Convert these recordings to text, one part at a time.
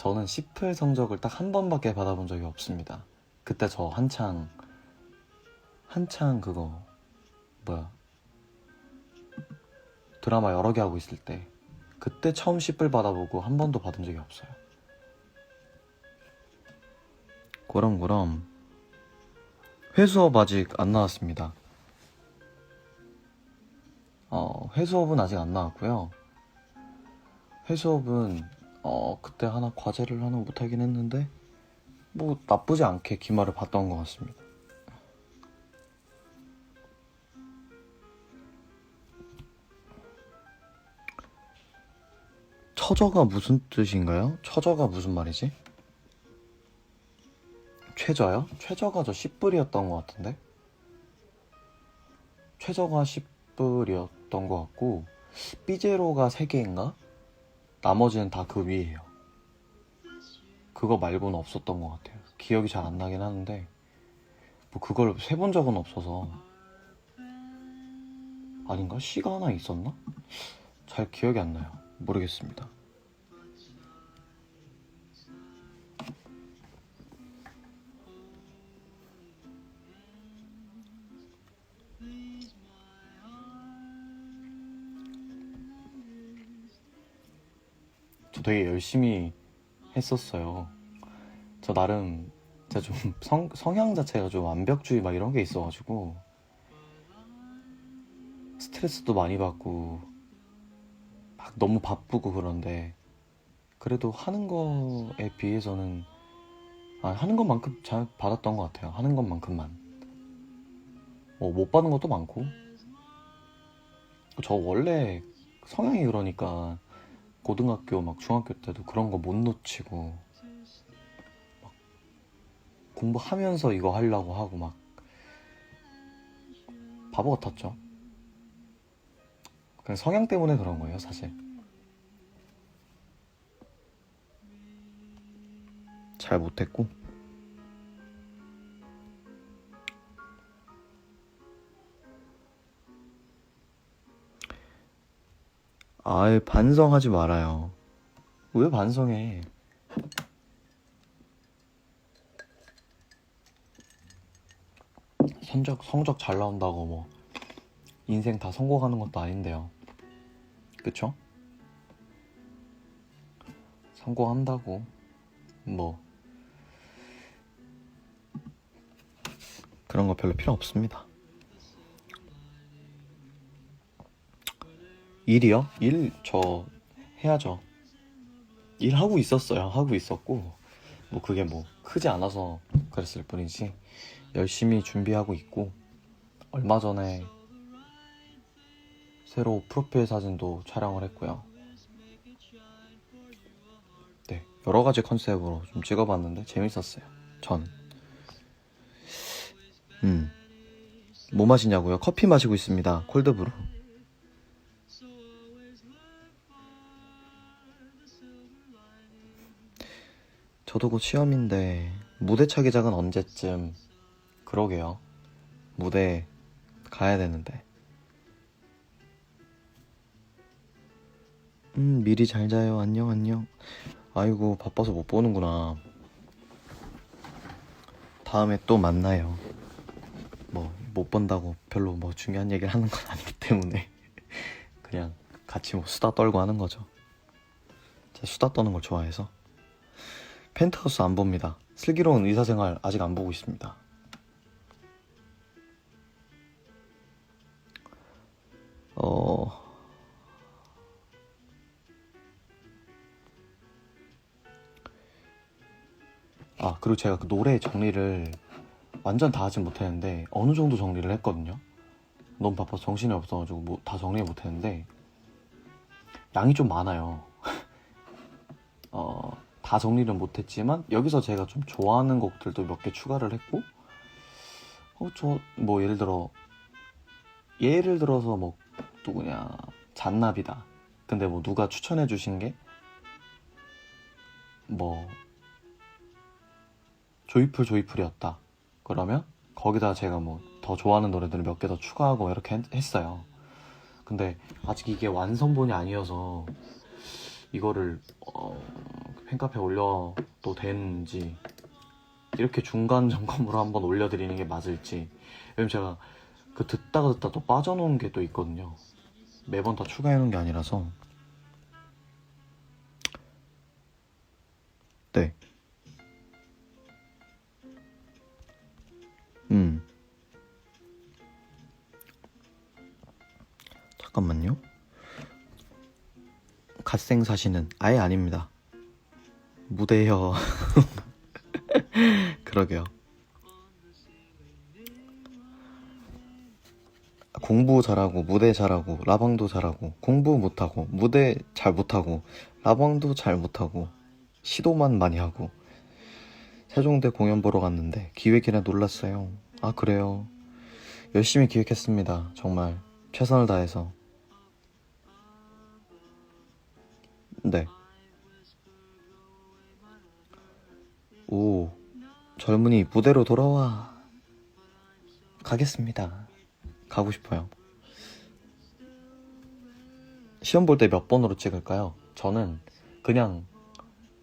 저는 10풀 성적을 딱 한 번밖에 받아본 적이 없습니다. 그때 저 한창 그거 뭐야 드라마 여러 개 하고 있을 때 그때 처음 10불 받아보고 한 번도 받은 적이 없어요. 그럼 회수업 아직 안 나왔습니다. 회수업은 아직 안 나왔고요. 회수업은 그때 하나 과제를 하나 못하긴 했는데 뭐 나쁘지 않게 기말을 봤던 것 같습니다. 처저가 무슨 뜻인가요? 처저가 무슨 말이지? 최저요? 최저가 저 10불이었던 것 같은데? 최저가 10불이었던 것 같고 삐제로가 3개인가? 나머지는 다 그 위에요. 그거 말고는 없었던 것 같아요. 기억이 잘 안 나긴 하는데 뭐 그걸 세본 적은 없어서. 아닌가? C가 하나 있었나? 잘 기억이 안 나요. 모르겠습니다. 저 되게 열심히 했었어요. 저 나름 제가 좀 성향 자체가 좀 완벽주의 막 이런 게 있어가지고 스트레스도 많이 받고 막 너무 바쁘고 그런데 그래도 하는 거에 비해서는 하는 것만큼 잘 받았던 것 같아요. 하는 것만큼만. 못 받은 것도 많고. 저 원래 성향이 그러니까 고등학교 막 중학교 때도 그런 거 못 놓치고 막 공부하면서 이거 하려고 하고 막 바보 같았죠. 그냥 성향 때문에 그런 거예요, 사실. 잘 못했고. 아예 반성하지 말아요. 왜 반성해? 성적 잘 나온다고 뭐 인생 다 성공하는 것도 아닌데요. 그쵸? 성공한다고 뭐 그런 거 별로 필요 없습니다. 일이요? 일 저 해야죠. 일 하고 있었어요. 하고 있었고 뭐 그게 뭐 크지 않아서 그랬을 뿐이지 열심히 준비하고 있고 얼마 전에 새로 프로필 사진도 촬영을 했고요. 네, 여러 가지 컨셉으로 좀 찍어봤는데 재밌었어요. 전. 뭐 마시냐고요? 커피 마시고 있습니다. 콜드브루. 저도 곧 시험인데 무대 차기작은 언제쯤? 그러게요. 무대 가야 되는데. 미리 잘 자요. 안녕. 아이고 바빠서 못 보는구나. 다음에 또 만나요. 뭐 못 본다고 별로 뭐 중요한 얘기를 하는 건 아니기 때문에 그냥 같이 뭐 수다 떨고 하는 거죠. 제가 수다 떠는 걸 좋아해서. 펜트하우스 안 봅니다. 슬기로운 의사생활 아직 안 보고 있습니다. 그리고 제가 그 노래 정리를 완전 다 하진 못했는데 어느 정도 정리를 했거든요. 너무 바빠서 정신이 없어가지고 뭐 다 정리 못했는데 양이 좀 많아요. 다 정리는 못했지만 여기서 제가 좀 좋아하는 곡들도 몇 개 추가를 했고 저 뭐 예를 들어서 뭐 누구냐 잔나비다. 근데 뭐 누가 추천해 주신 게 뭐 조이풀이었다. 그러면 거기다 제가 뭐 더 좋아하는 노래들을 몇 개 더 추가하고 이렇게 했어요. 근데 아직 이게 완성본이 아니어서 이거를 팬카페 올려도 되는지, 이렇게 중간 점검으로 한번 올려드리는 게 맞을지. 왜냐면 제가 그 듣다가 또 빠져놓은 게 또 있거든요. 매번 다 추가해놓은 게 아니라서. 네. 잠깐만요. 갓생 사시는 아예 아닙니다. 무대여. 그러게요. 공부 잘하고 무대 잘하고 라방도 잘하고 공부 못하고 무대 잘 못하고 라방도 잘 못하고 시도만 많이 하고 세종대 공연 보러 갔는데 기획이라 놀랐어요. 아, 그래요? 열심히 기획했습니다. 정말 최선을 다해서. 네. 오, 젊은이 무대로 돌아와. 가겠습니다. 가고 싶어요. 시험 볼 때 몇 번으로 찍을까요? 저는 그냥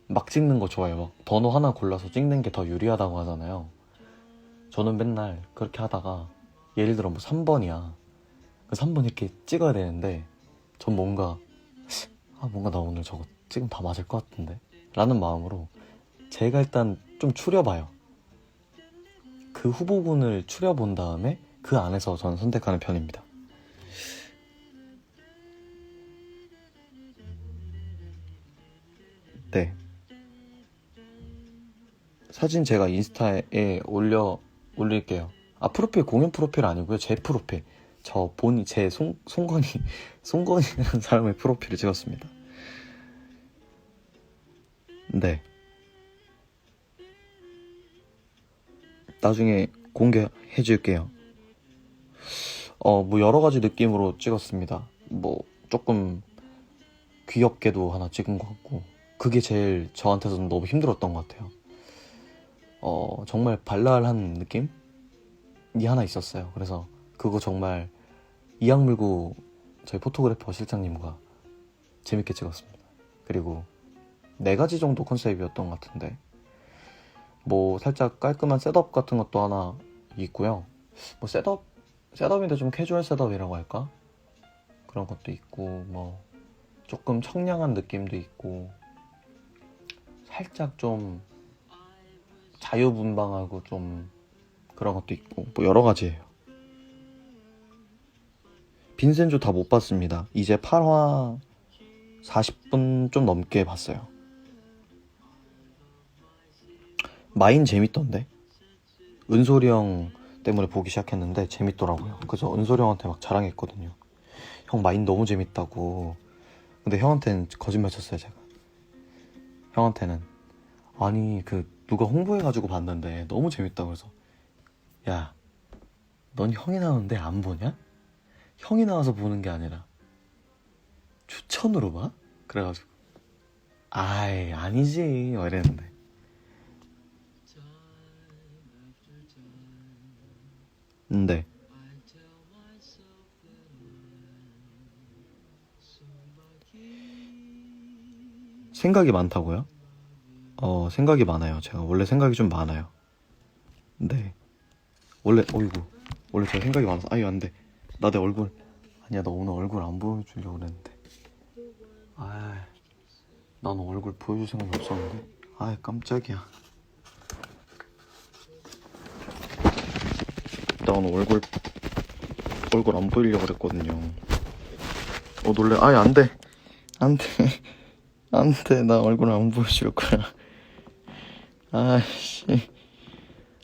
막 찍는 거 좋아해요. 막 번호 하나 골라서 찍는 게 더 유리하다고 하잖아요. 저는 맨날 그렇게 하다가 예를 들어 뭐 3번이야. 그 3번 이렇게 찍어야 되는데 전 뭔가 나 오늘 저거 찍으면 다 맞을 것 같은데? 라는 마음으로 제가 일단 좀 추려봐요. 그 후보군을 추려본 다음에 그 안에서 저는 선택하는 편입니다. 네. 사진 제가 인스타에 올릴게요. 프로필 공연 프로필 아니고요. 제 프로필. 저 본인, 제 송건이라는 사람의 프로필을 찍었습니다. 네. 나중에 공개해줄게요. 뭐 여러 가지 느낌으로 찍었습니다. 뭐 조금 귀엽게도 하나 찍은 것 같고, 그게 제일 저한테서는 너무 힘들었던 것 같아요. 정말 발랄한 느낌이 하나 있었어요. 그래서 그거 정말 이악 물고 저희 포토그래퍼 실장님과 재밌게 찍었습니다. 그리고 4가지 정도 컨셉이었던 것 같은데, 뭐 살짝 깔끔한 셋업 같은 것도 하나 있고요. 뭐 셋업인데 좀 캐주얼 셋업이라고 할까? 그런 것도 있고, 뭐 조금 청량한 느낌도 있고, 살짝 좀 자유분방하고 좀 그런 것도 있고, 뭐 여러 가지예요. 빈센조 다 못 봤습니다. 이제 8화 40분 좀 넘게 봤어요. 마인 재밌던데? 은솔이 형 때문에 보기 시작했는데 재밌더라고요. 그래서 은솔이 형한테 막 자랑했거든요. 형 마인 너무 재밌다고. 근데 형한테는 거짓말 쳤어요, 제가. 형한테는 아니 누가 홍보해가지고 봤는데 너무 재밌다고. 그래서 야, 넌 형이 나오는데 안 보냐? 형이 나와서 보는 게 아니라 추천으로 봐? 그래가지고 아이 아니지 막 이랬는데. 네. 생각이 많다고요? 생각이 많아요. 제가 원래 생각이 좀 많아요. 네. 원래 제가 생각이 많아서. 아유, 안 돼. 나 내 얼굴. 아니야, 나 오늘 얼굴 안 보여주려고 그랬는데. 나는 얼굴 보여줄 생각이 없었는데. 깜짝이야. 나 오늘 얼굴 안 보이려고 그랬거든요. 놀래. 안 돼. 안 돼. 안 돼. 나 얼굴 안 보여줄 거야. 아이씨.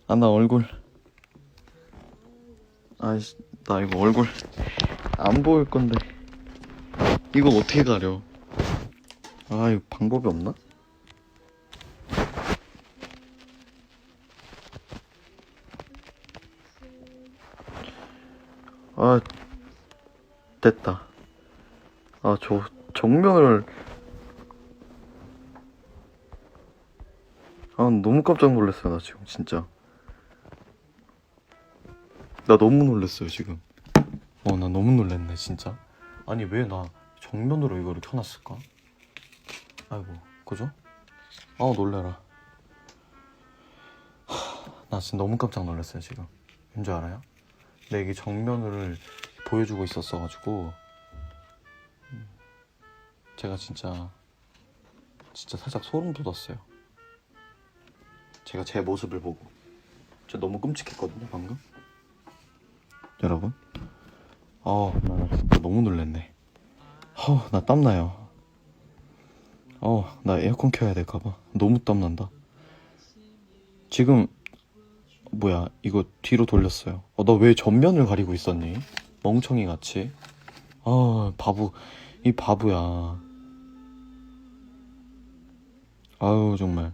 나 얼굴. 아이씨. 나 이거 얼굴 안 보일 건데. 이거 어떻게 가려? 이거 방법이 없나? 됐다. 저 정면을. 너무 깜짝 놀랐어요. 나 지금 진짜. 나 너무 놀랐어요 지금. 나 너무 놀랐네 진짜. 아니 왜 나 정면으로 이거를 켜놨을까? 아이고, 그죠? 놀래라. 나 진짜 너무 깜짝 놀랐어요 지금. 왠지 알아요? 내 이게 정면을 보여주고 있었어가지고 제가 진짜 살짝 소름 돋았어요. 제가 제 모습을 보고 진짜 너무 끔찍했거든요 방금. 여러분, 나 진짜 너무 놀랐네. 나 땀나요. 나 에어컨 켜야 될까봐 너무 땀난다. 지금 뭐야, 이거 뒤로 돌렸어요. 너 왜 전면을 가리고 있었니? 멍청이 같이. 바보, 이 바보야. 아유 정말.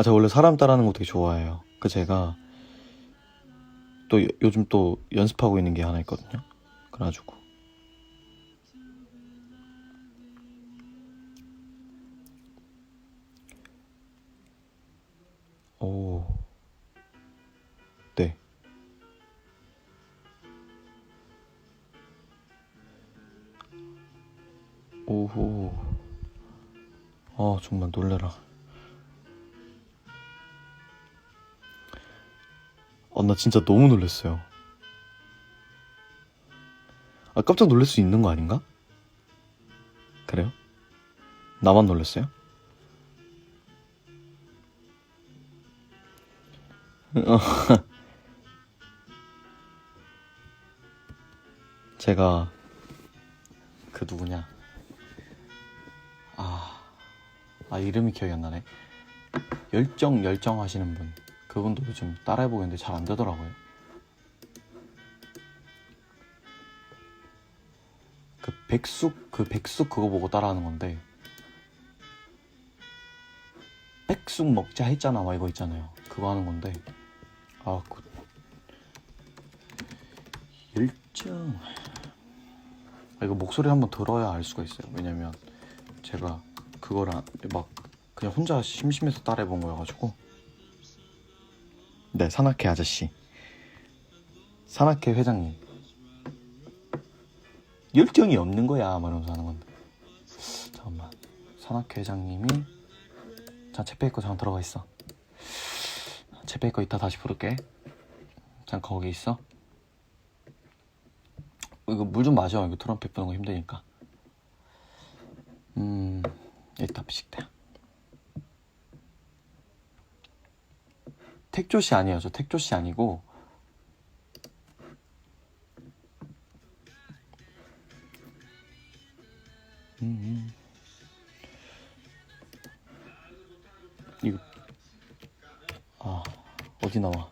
제가 원래 사람 따라하는 거 되게 좋아해요. 제가 또 요즘 또 연습하고 있는 게 하나 있거든요. 그래가지고 네. 오호. 정말 놀래라. 나 진짜 너무 놀랐어요. 깜짝 놀랄 수 있는 거 아닌가? 그래요? 나만 놀랐어요? 제가 누구냐, 이름이 기억이 안 나네. 열정 하시는 분, 그분도 요즘 따라해보겠는데 잘 안 되더라고요. 백숙 그거 보고 따라하는 건데, 백숙 먹자 했잖아 막 이거 있잖아요. 그거 하는 건데 열정. 이거 목소리 한번 들어야 알 수가 있어요. 왜냐면 제가 그걸 막 그냥 혼자 심심해서 따라해본 거여가지고. 네, 산악회 아저씨, 산악회 회장님, 열정이 없는 거야 막 이러면서 하는 건데. 잠깐만, 산악회 회장님이 채페이커 잠깐 들어가 있어. 채페이커 이따 다시 부를게. 잠깐 거기 있어. 이거 물 좀 마셔. 이거 트럼펫 부는 거 힘드니까. 이따 비식대. 택조씨 아니에요. 저 택조씨 아니고 이거 어디 나와.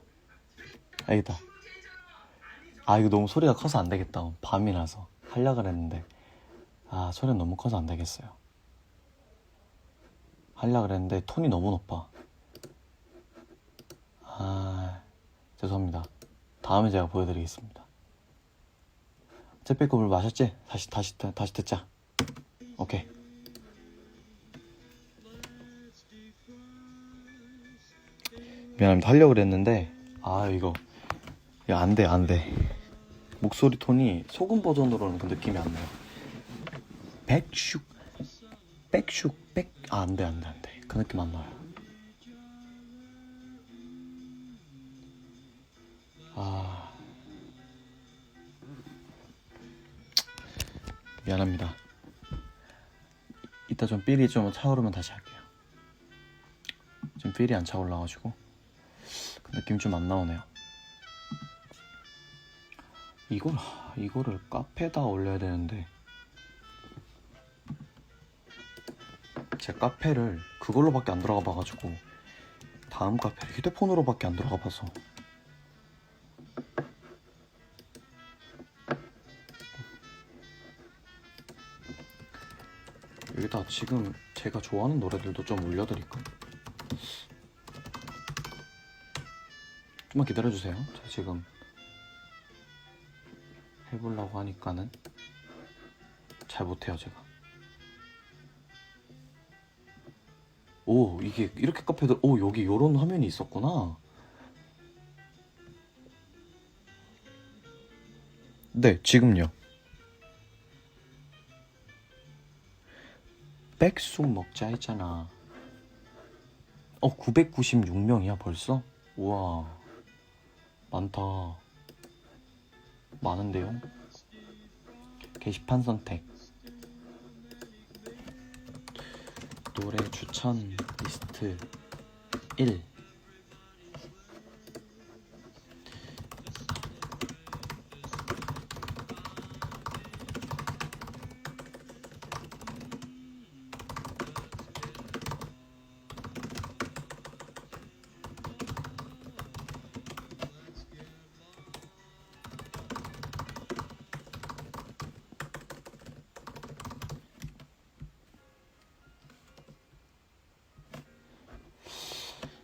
여기다. 이거 너무 소리가 커서 안 되겠다. 밤이라서 하려고 그랬는데 소리가 너무 커서 안 되겠어요. 하려고 그랬는데 톤이 너무 높아. 죄송합니다. 다음에 제가 보여드리겠습니다. 채빼고 물 마셨지? 다시 듣자. 오케이. 미안합니다. 하려고 그랬는데 이거 안돼. 목소리 톤이 소금 버전으로는 그 느낌이 안 나요. 백슉 안돼. 그 느낌 안 나요. 미안합니다. 이따 좀 삘이 좀 차오르면 다시 할게요. 지금 삘이 안 차올라가지고 그 느낌 좀 안 나오네요. 이거를 카페에다 올려야 되는데 제 카페를 그걸로밖에 안 들어가 봐가지고, 다음 카페 휴대폰으로밖에 안 들어가 봐서. 여기다 지금 제가 좋아하는 노래들도 좀 올려드릴까? 좀만 기다려주세요. 제가 지금 해보려고 하니까는 잘 못해요 제가. 이게 이렇게 카페들 여기 요런 화면이 있었구나. 네, 지금요. 백숙 먹자 했잖아. 996명이야 벌써? 우와, 많다. 많은데요? 게시판 선택. 노래 추천 리스트 1.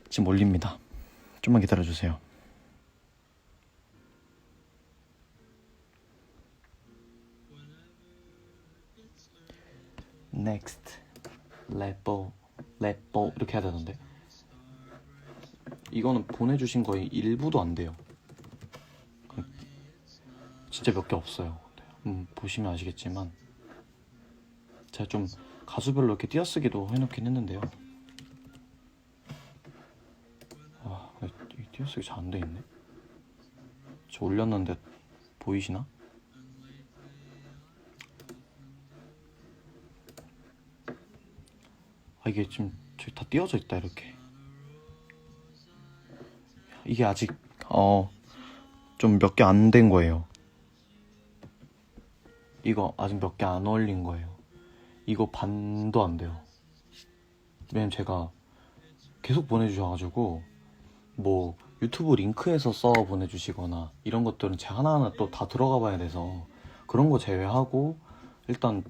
지금 올립니다. 좀만 기다려주세요. Next, 레포 이렇게 해야 되는데 이거는 보내주신 거의 일부도 안 돼요. 진짜 몇 개 없어요. 보시면 아시겠지만 제가 좀 가수별로 이렇게 띄어쓰기도 해놓긴 했는데요. 이 띄어쓰기 잘 안 돼 있네. 저 올렸는데 보이시나? 이게 지금 저기 다 띄어져 있다 이렇게. 이게 아직 좀 몇 개 안 된 거예요. 이거 아직 몇 개 안 올린 거예요. 이거 반도 안 돼요. 왜냐면 제가 계속 보내주셔가지고 뭐 유튜브 링크에서 써 보내주시거나 이런 것들은 제가 하나하나 또 다 들어가 봐야 돼서 그런 거 제외하고 일단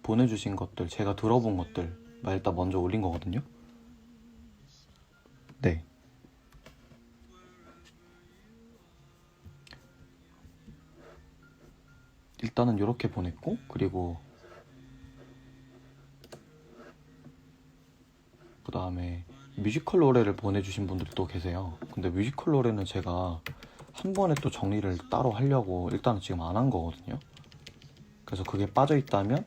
보내주신 것들, 제가 들어본 것들 일단 먼저 올린 거거든요. 네. 일단은 이렇게 보냈고, 그리고 그 다음에 뮤지컬 노래를 보내주신 분들이 또 계세요. 근데 뮤지컬 노래는 제가 한 번에 또 정리를 따로 하려고 일단은 지금 안 한 거거든요. 그래서 그게 빠져있다면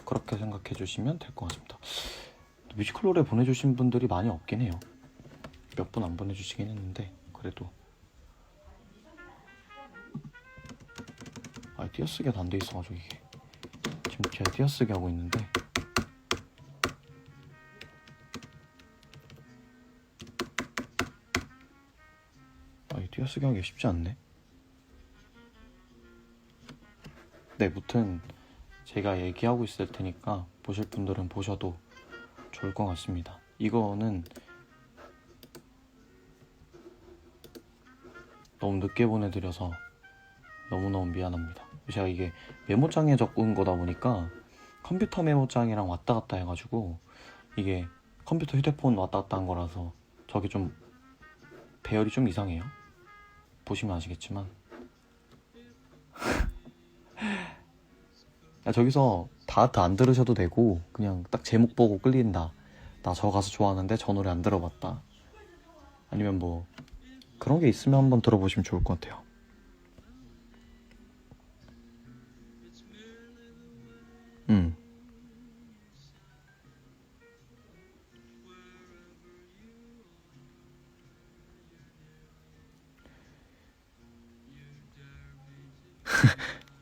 그렇게 생각해 주시면 될 것 같습니다. 뮤지컬 노래 보내주신 분들이 많이 없긴 해요. 몇 분 안 보내주시긴 했는데 그래도 띄어쓰기가 안 돼 있어가지고 이게 지금 제가 띄어쓰기 하고 있는데 이 띄어쓰기 하기 쉽지 않네. 네, 무튼 제가 얘기하고 있을 테니까 보실 분들은 보셔도 좋을 것 같습니다. 이거는 너무 늦게 보내드려서 너무너무 미안합니다. 제가 이게 메모장에 적은 거다 보니까 컴퓨터 메모장이랑 왔다 갔다 해가지고 이게 컴퓨터 휴대폰 왔다 갔다 한 거라서 저게 좀 배열이 좀 이상해요. 보시면 아시겠지만 저기서 다 안 들으셔도 되고 그냥 딱 제목 보고 끌린다, 나 저 가수 좋아하는데 저 노래 안 들어봤다, 아니면 뭐 그런 게 있으면 한번 들어보시면 좋을 것 같아요.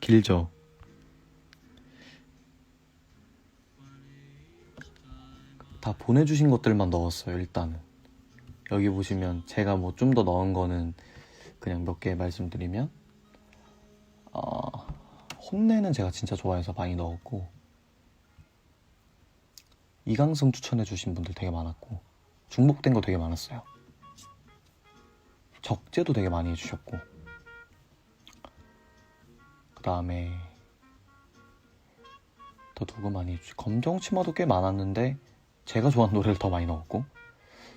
길죠. 다 보내주신 것들만 넣었어요. 일단은 여기 보시면 제가 뭐 좀 더 넣은 거는 그냥 몇 개 말씀드리면 혼내는 제가 진짜 좋아해서 많이 넣었고, 이강승 추천해 주신 분들 되게 많았고, 중복된 거 되게 많았어요. 적재도 되게 많이 해주셨고, 그 다음에 더 누구 많이 해주시, 검정치마도 꽤 많았는데 제가 좋아하는 노래를 더 많이 넣었고,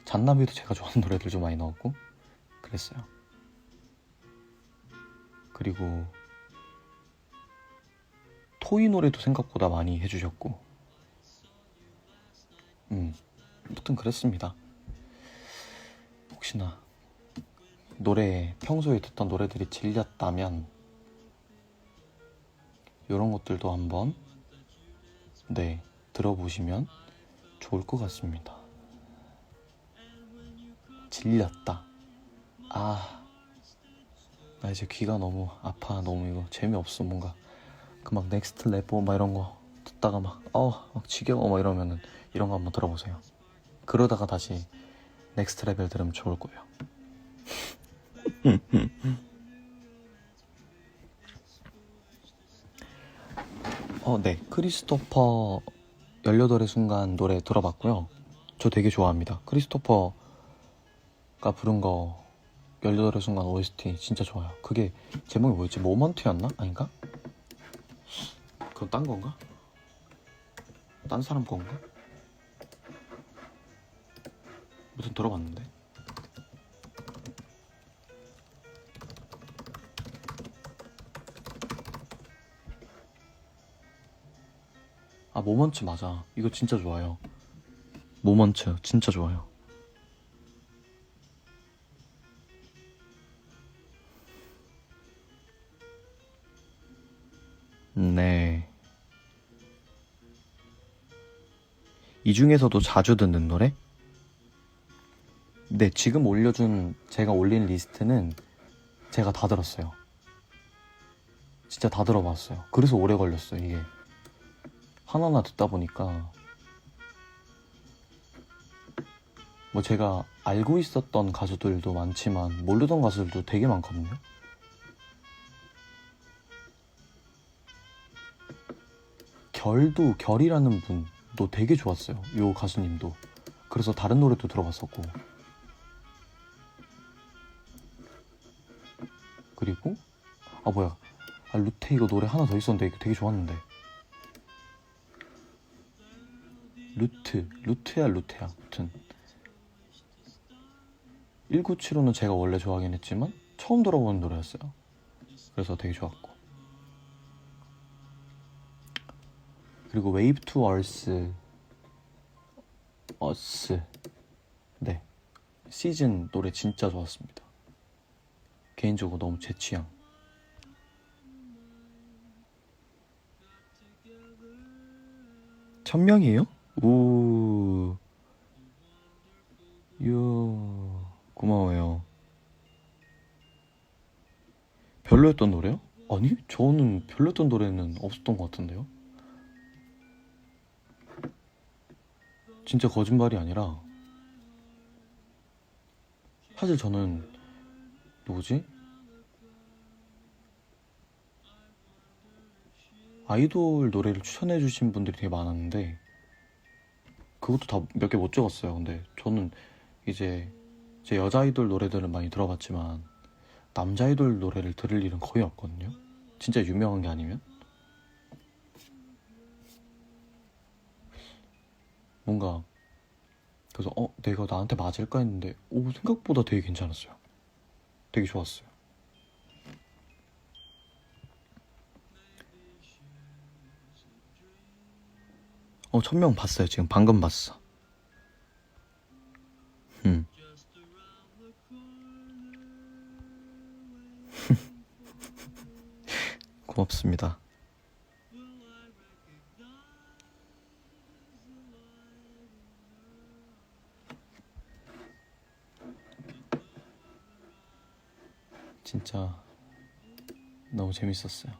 잔나비도 제가 좋아하는 노래들 좀 많이 넣었고 그랬어요. 그리고 토이 노래도 생각보다 많이 해주셨고, 아무튼 그랬습니다. 혹시나 노래 평소에 듣던 노래들이 질렸다면 이런 것들도 한번 들어보시면 좋을 것 같습니다. 질렸다. 나 이제 귀가 너무 아파. 너무 이거 재미없어. 뭔가 그 막 넥스트 레벨 막 이런 거 듣다가 막 지겨워 막 이러면은 이런 거 한번 들어보세요. 그러다가 다시 넥스트 레벨 들으면 좋을 거예요. 네. 크리스토퍼 18의 순간 노래 들어봤고요. 저 되게 좋아합니다. 크리스토퍼가 부른 거 18의 순간 OST 진짜 좋아요. 그게 제목이 뭐였지? 모먼트였나? 아닌가? 그건 딴 건가? 딴 사람 건가? 무슨 들어봤는데? 모먼츠 맞아. 이거 진짜 좋아요. 모먼츠 진짜 좋아요. 네. 이 중에서도 자주 듣는 노래? 네, 지금 제가 올린 리스트는 제가 다 들었어요. 진짜 다 들어봤어요. 그래서 오래 걸렸어요, 이게. 하나하나 듣다 보니까 뭐 제가 알고 있었던 가수들도 많지만 모르던 가수들도 되게 많거든요. 결이라는 분도 되게 좋았어요. 요 가수님도. 그래서 다른 노래도 들어봤었고. 그리고 루테 이거 노래 하나 더 있었는데 이거 되게 좋았는데. 루테야 아무튼 1975는 제가 원래 좋아하긴 했지만 처음 들어보는 노래였어요. 그래서 되게 좋았고. 그리고 Wave to Earth 네, 시즌 노래 진짜 좋았습니다. 개인적으로 너무 제 취향. 천명이에요? 오, 고마워요. 별로였던 노래요? 아니, 저는 별로였던 노래는 없었던 것 같은데요. 진짜 거짓말이 아니라 사실 저는 아이돌 노래를 추천해주신 분들이 되게 많았는데 그것도 다 몇 개 못 적었어요. 근데 저는 이제 제 여자 아이돌 노래들은 많이 들어봤지만 남자 아이돌 노래를 들을 일은 거의 없거든요. 진짜 유명한 게 아니면. 뭔가 그래서 내가 나한테 맞을까 했는데 생각보다 되게 괜찮았어요. 되게 좋았어요. 천명 봤어요. 지금 방금 봤어. 고맙습니다. 진짜 너무 재밌었어요.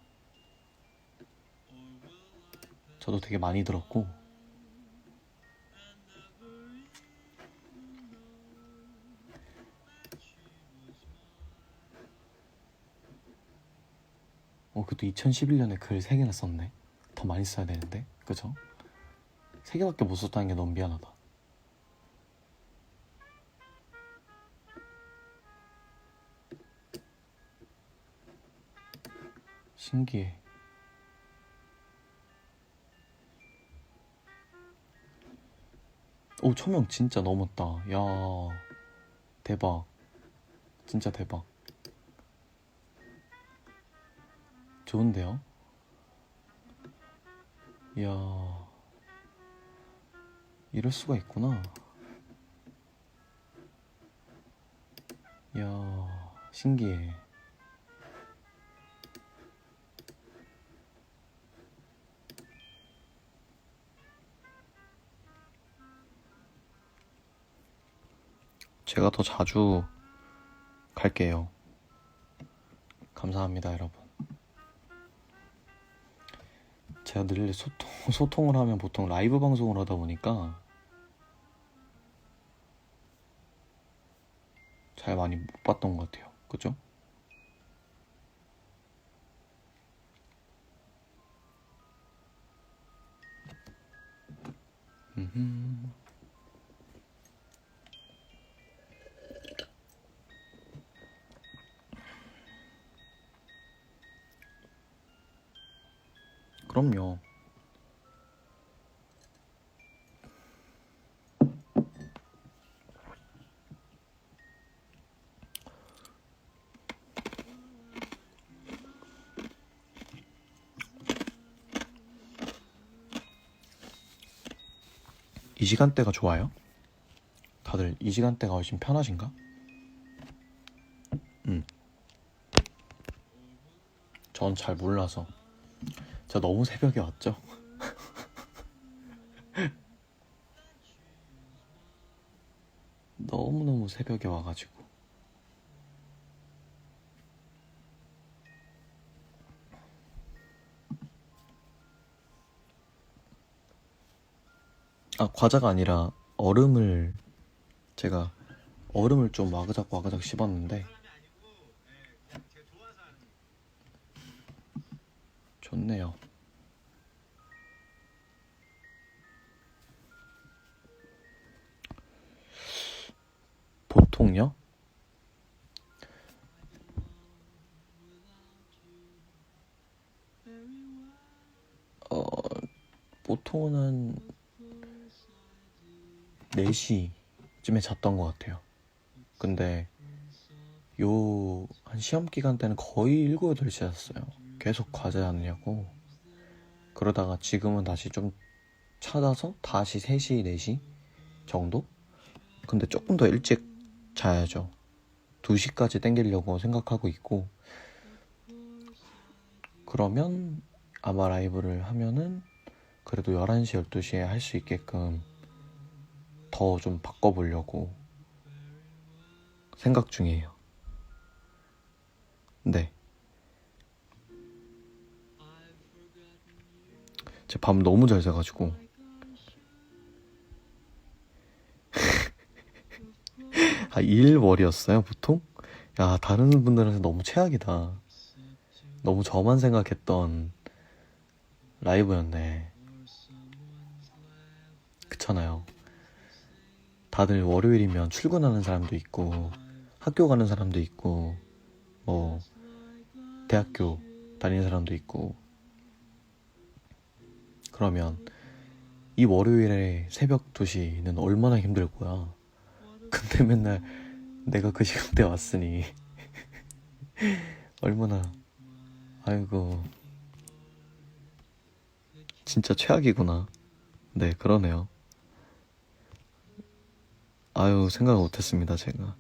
저도 되게 많이 들었고 그것도 2011년에 글 3개나 썼네. 더 많이 써야 되는데, 그죠? 3개밖에 못 썼다는 게 너무 미안하다. 신기해. 천명 진짜 넘었다. 야, 대박. 진짜 대박. 좋은데요? 이야, 이럴 수가 있구나. 이야, 신기해. 제가 더 자주 갈게요. 감사합니다, 여러분. 제가 늘 소통을 하면 보통 라이브 방송을 하다 보니까 잘 많이 못 봤던 것 같아요. 그죠? 그럼요. 이 시간대가 좋아요? 다들 이 시간대가 훨씬 편하신가? 전 잘 몰라서. 제가 너무 새벽에 왔죠? 너무너무 새벽에 와가지고. 아, 과자가 아니라 제가 얼음을 좀 와그작 씹었는데 좋네요. 보통요? 보통은 4시쯤에 잤던 것 같아요. 근데 한 시험 기간 때는 거의 7, 8시 잤어요. 계속 과제하느냐고. 그러다가 지금은 다시 좀 찾아서 다시 3시, 4시 정도? 근데 조금 더 일찍 자야죠. 2시까지 땡기려고 생각하고 있고, 그러면 아마 라이브를 하면은 그래도 11시, 12시에 할 수 있게끔 더 좀 바꿔보려고 생각 중이에요. 네. 제 밤 너무 잘 자가지고. 아, 일월이었어요, 보통? 야, 다른 분들한테 너무 최악이다. 너무 저만 생각했던 라이브였네. 그렇잖아요. 다들 월요일이면 출근하는 사람도 있고 학교 가는 사람도 있고 뭐 대학교 다니는 사람도 있고, 그러면 이 월요일에 새벽 2시는 얼마나 힘들 거야. 근데 맨날 내가 그 시간대 왔으니 얼마나, 아이고 진짜 최악이구나. 네, 그러네요. 아유, 생각을 못했습니다, 제가.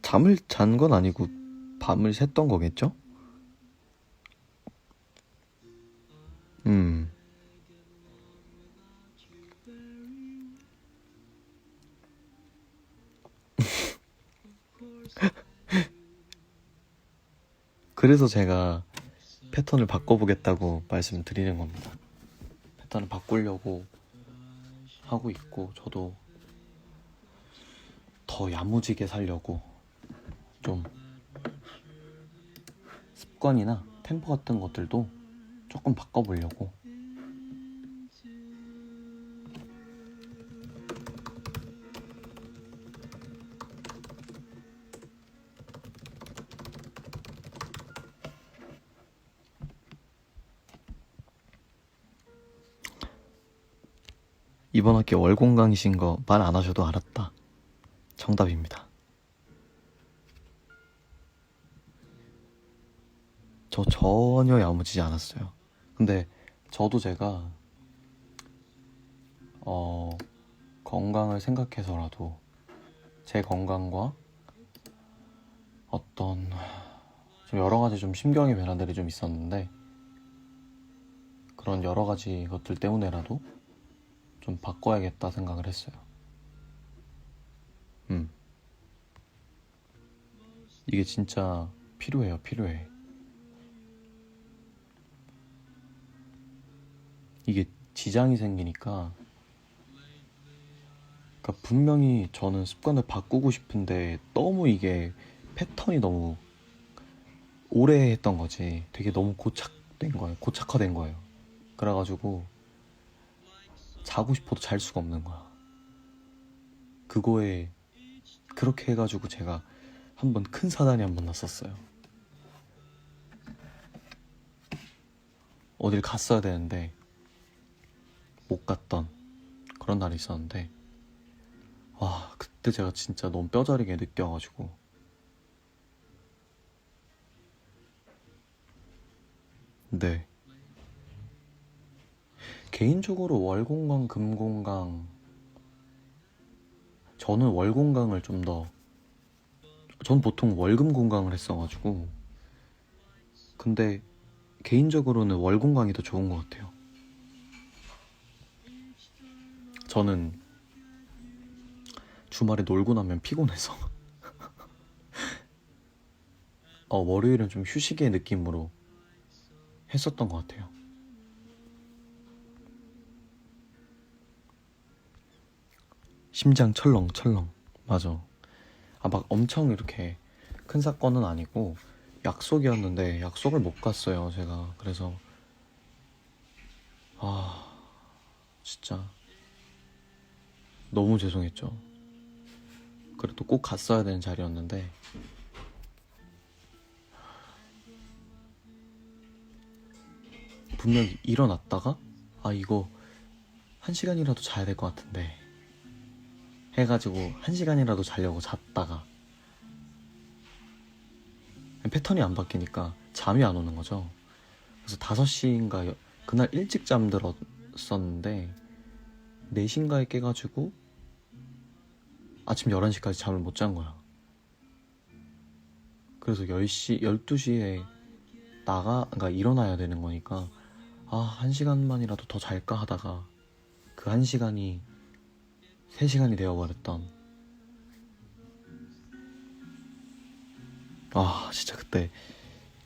잠을 잔 건 아니고 밤을 샜던 거겠죠? 그래서 제가 패턴을 바꿔보겠다고 말씀드리는 겁니다. 패턴을 바꾸려고 하고 있고, 저도 더 야무지게 살려고 좀 습관이나 템포 같은 것들도 조금 바꿔보려고. 이번 학기 월공강이신 거 말 안 하셔도 알았다. 정답입니다. 저 전혀 야무지지 않았어요. 근데 저도 제가 건강을 생각해서라도 제 건강과 어떤 좀 여러 가지 좀 심경의 변화들이 좀 있었는데 그런 여러 가지 것들 때문에라도 좀 바꿔야겠다 생각을 했어요. 이게 진짜 필요해요, 필요해. 이게 지장이 생기니까 그러니까 분명히 저는 습관을 바꾸고 싶은데 너무 이게 패턴이 너무 오래 했던 거지. 되게 너무 고착된 거예요. 고착화된 거예요. 그래가지고 자고 싶어도 잘 수가 없는 거야. 그거에 그렇게 해가지고 제가 한번 큰 사단이 한번 났었어요. 어딜 갔어야 되는데 못 갔던 그런 날이 있었는데 와 그때 제가 진짜 너무 뼈저리게 느껴가지고 네 개인적으로 월공강 금공강 저는 월공강을 좀 더 전 보통 월금공강을 했어가지고 근데 개인적으로는 월공강이 더 좋은 것 같아요. 저는 주말에 놀고 나면 피곤해서 월요일은 좀 휴식의 느낌으로 했었던 것 같아요. 심장 철렁철렁. 맞아. 막 엄청 이렇게 큰 사건은 아니고 약속이었는데 약속을 못 갔어요 제가. 그래서 진짜 너무 죄송했죠. 그래도 꼭 갔어야 되는 자리였는데 분명히 일어났다가 이거 1시간이라도 자야 될 것 같은데 해가지고 1시간이라도 자려고 잤다가 패턴이 안 바뀌니까 잠이 안 오는 거죠. 그래서 5시인가 그날 일찍 잠들었었는데 4시인가에 깨가지고 아침 11시까지 잠을 못 잔 거야. 그래서 10시, 12시에 그러니까 일어나야 되는 거니까 1시간만이라도 더 잘까 하다가 그 1시간이 3시간이 되어버렸던 진짜 그때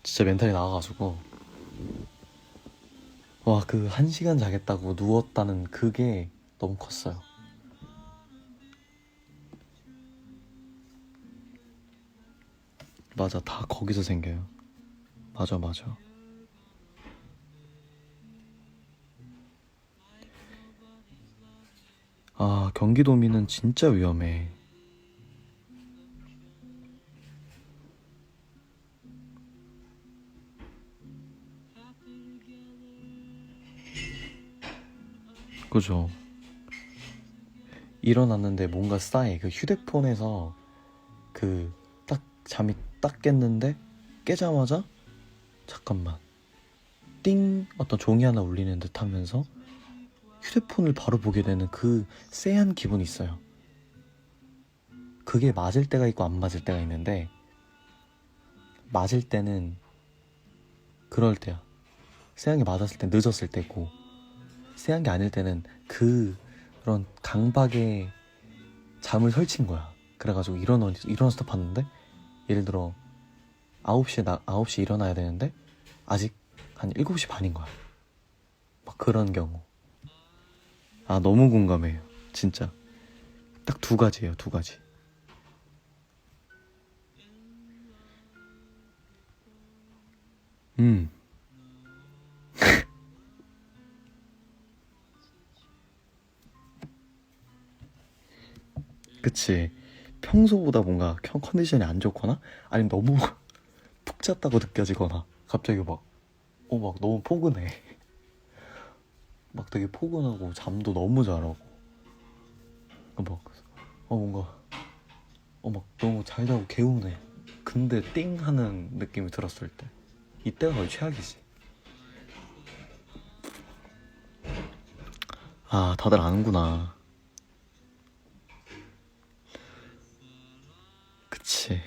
진짜 멘탈이 나와가지고 그 1시간 자겠다고 누웠다는 그게 너무 컸어요. 맞아, 다 거기서 생겨요. 맞아. 경기도민은 진짜 위험해. 그죠. 일어났는데 뭔가 쌓여. 그 휴대폰에서 딱 잠이 딱 깼는데 깨자마자 잠깐만 띵 어떤 종이 하나 울리는 듯 하면서 휴대폰을 바로 보게 되는 그 쎄한 기분이 있어요. 그게 맞을 때가 있고 안 맞을 때가 있는데 맞을 때는 그럴 때야. 쎄한 게 맞았을 땐 늦었을 때고 쎄한 게 아닐 때는 그런 강박에 잠을 설친 거야. 그래가지고 일어나서 봤는데 예를 들어 9시에 일어나야 되는데 아직 한 7시 반인 거야. 막 그런 경우. 너무 공감해요. 진짜. 딱 2가지예요, 2가지. 그치. 평소보다 뭔가 컨디션이 안 좋거나 아니면 너무 푹 잤다고 느껴지거나 갑자기 막 너무 포근해. 막 되게 포근하고 잠도 너무 잘하고 뭔가 막 너무 잘 자고 개운해. 근데 띵 하는 느낌이 들었을 때 이때가 거의 최악이지. 다들 아는구나. 그치.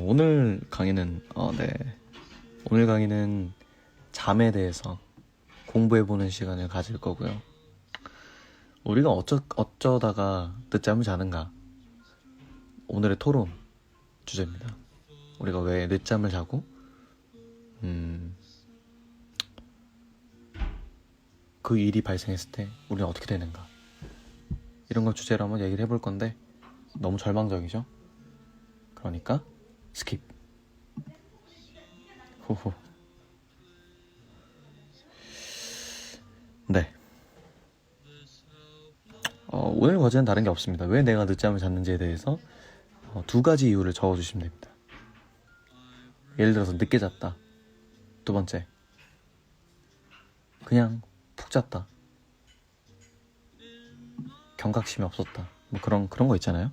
오늘 강의는 오늘 강의는 잠에 대해서 공부해보는 시간을 가질 거고요. 우리가 어쩌다가 늦잠을 자는가? 오늘의 토론 주제입니다. 우리가 왜 늦잠을 자고 그 일이 발생했을 때 우리는 어떻게 되는가? 이런 걸 주제로 한번 얘기를 해볼 건데 너무 절망적이죠? 그러니까 스킵. 호호. 네. 오늘 과제는 다른 게 없습니다. 왜 내가 늦잠을 잤는지에 대해서 두 가지 이유를 적어주시면 됩니다. 예를 들어서 늦게 잤다. 두 번째, 그냥 푹 잤다. 경각심이 없었다. 뭐 그런 거 있잖아요.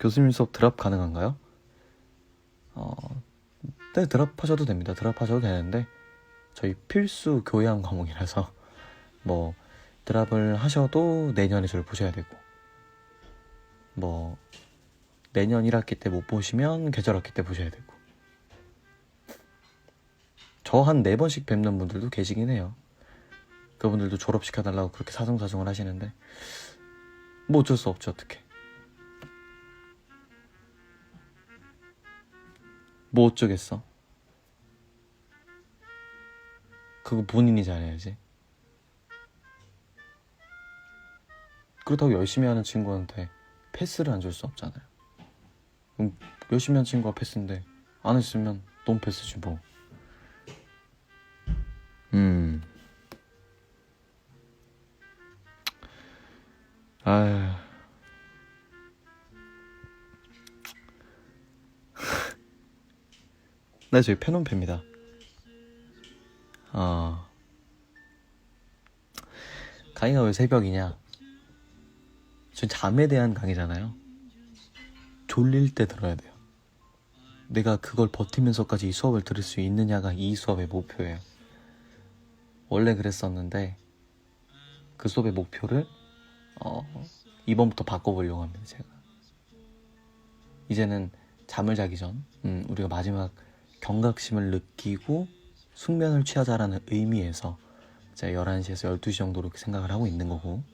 교수님 수업 드랍 가능한가요? 네, 드랍하셔도 됩니다. 드랍하셔도 되는데 저희 필수 교양 과목이라서 뭐 드랍을 하셔도 내년에 저를 보셔야 되고, 뭐 내년 1학기 때 못 보시면 계절학기 때 보셔야 되고, 저 한 4번씩 뵙는 분들도 계시긴 해요. 그분들도 졸업시켜달라고 그렇게 사정사정을 하시는데 뭐 어쩔 수 없죠. 어떡해. 뭐 어쩌겠어. 그거 본인이 잘해야지. 그렇다고 열심히 하는 친구한테 패스를 안 줄 수 없잖아요. 열심히 하는 친구가 패스인데 안 했으면 넌 패스지 뭐. 아휴. 네, 저희 페논페입니다. 강의가 왜 새벽이냐? 전 잠에 대한 강의잖아요. 졸릴 때 들어야 돼요. 내가 그걸 버티면서까지 이 수업을 들을 수 있느냐가 이 수업의 목표예요. 원래 그랬었는데 그 수업의 목표를 이번부터 바꿔보려고 합니다. 제가 이제는 잠을 자기 전 우리가 마지막 경각심을 느끼고 숙면을 취하자라는 의미에서 이제 11시에서 12시 정도로 이렇게 생각을 하고 있는 거고,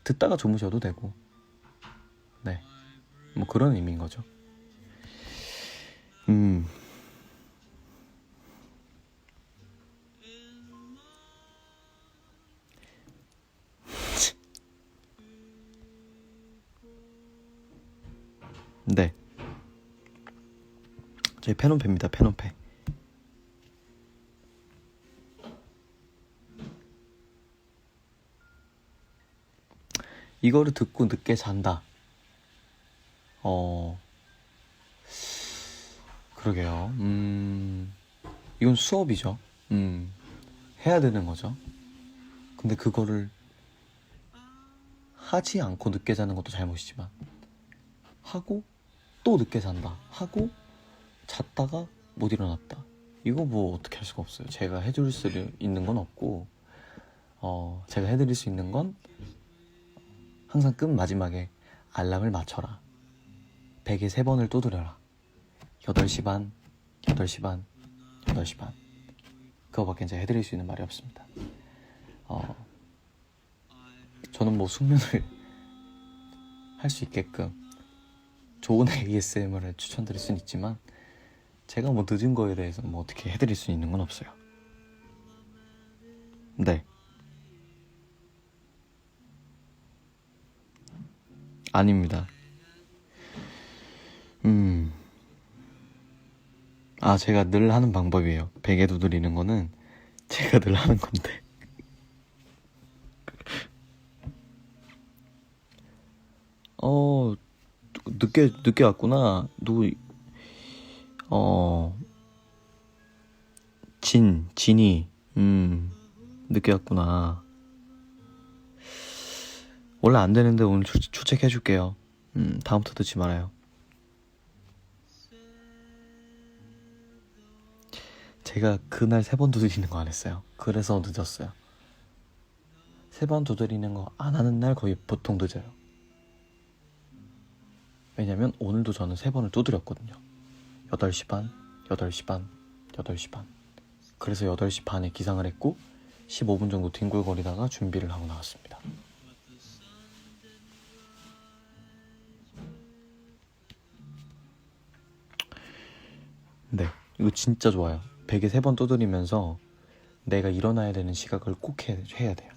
듣다가 주무셔도 되고, 네, 뭐 그런 의미인 거죠. 네, 저희 페논페입니다. 페논페. 이거를 듣고 늦게 잔다. 그러게요. 이건 수업이죠. 해야 되는 거죠. 근데 그거를 하지 않고 늦게 자는 것도 잘못이지만, 하고 또 늦게 잔다. 하고 잤다가 못 일어났다. 이거 뭐 어떻게 할 수가 없어요. 제가 해줄 수 있는 건 없고, 제가 해드릴 수 있는 건 항상 끝 마지막에 알람을 맞춰라. 베개 3번을 두드려라. 8시 반, 8시 반, 8시 반. 그거밖에 이제 해드릴 수 있는 말이 없습니다. 저는 뭐 숙면을 할 수 있게끔 좋은 ASMR을 추천드릴 수는 있지만, 제가 뭐 늦은 거에 대해서 뭐 어떻게 해드릴 수 있는 건 없어요. 네. 아닙니다. 제가 늘 하는 방법이에요. 베개 두드리는 거는 제가 늘 하는 건데. 늦게 왔구나. 진이, 늦게 왔구나. 원래 안 되는데 오늘 출첵해줄게요. 다음부터 듣지 말아요. 제가 그날 3번 두드리는 거 안 했어요. 그래서 늦었어요. 세 번 두드리는 거 안 하는 날 거의 보통 늦어요. 왜냐면 오늘도 저는 3번을 두드렸거든요. 8시 반, 8시 반, 8시 반. 그래서 8시 반에 기상을 했고 15분 정도 뒹굴거리다가 준비를 하고 나왔습니다. 네, 이거 진짜 좋아요. 베개 3번 두드리면서 내가 일어나야 되는 시각을 꼭 해야 돼요.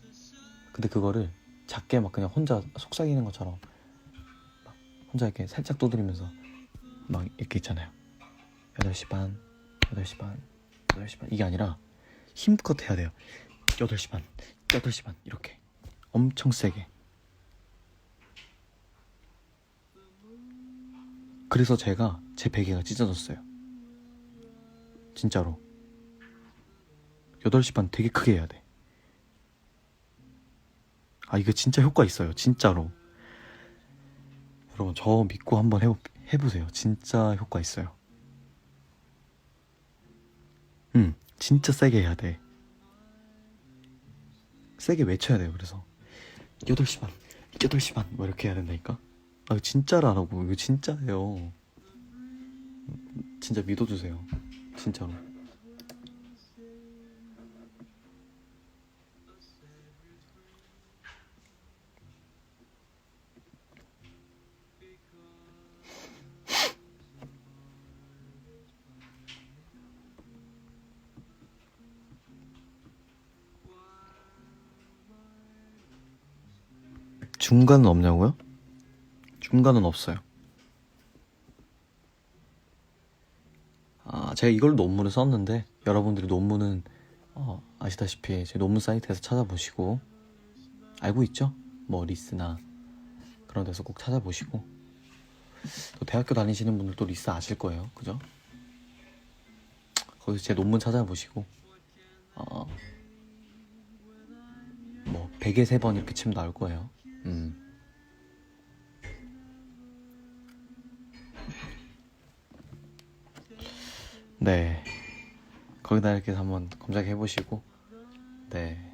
근데 그거를 작게 막 그냥 혼자 속삭이는 것처럼 막 혼자 이렇게 살짝 두드리면서 막 이렇게 있잖아요. 8시 반, 8시 반, 8시 반. 이게 아니라 힘껏 해야 돼요. 8시 반, 8시 반 이렇게 엄청 세게. 그래서 제가 제 베개가 찢어졌어요. 진짜로. 8시 반 되게 크게 해야 돼. 아, 이거 진짜 효과 있어요. 진짜로. 여러분 저 믿고 한번 해보세요. 진짜 효과 있어요. 진짜 세게 해야 돼. 세게 외쳐야 돼요. 그래서 8시 반, 8시 반 뭐 이렇게 해야 된다니까. 아, 진짜라고. 이거 진짜예요. 진짜 믿어주세요. 진짜로. 중간은 없냐고요? 중간은 없어요. 아, 제가 이걸 논문을 썼는데 여러분들이 논문은 아시다시피 제 논문 사이트에서 찾아보시고 알고 있죠? 뭐 리스나 그런 데서 꼭 찾아보시고 또 대학교 다니시는 분들도 리스 아실 거예요. 그죠? 거기서 제 논문 찾아보시고 뭐 베개 3번 이렇게 치면 나올 거예요. 네, 거기다 이렇게 한번 검색해 보시고. 네.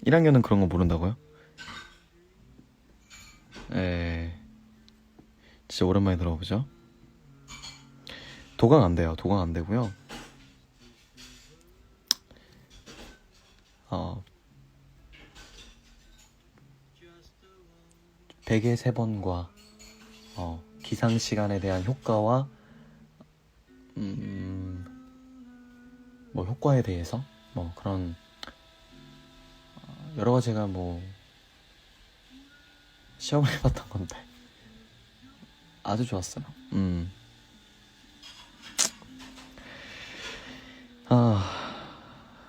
1학년은 그런 거 모른다고요? 네, 진짜 오랜만에 들어보죠. 도강 안 돼요. 도강 안 되고요. 베개 3번과 기상 시간에 대한 효과와 뭐 효과에 대해서 뭐 그런 여러 가지 제가 뭐 시험을 해봤던 건데 아주 좋았어요.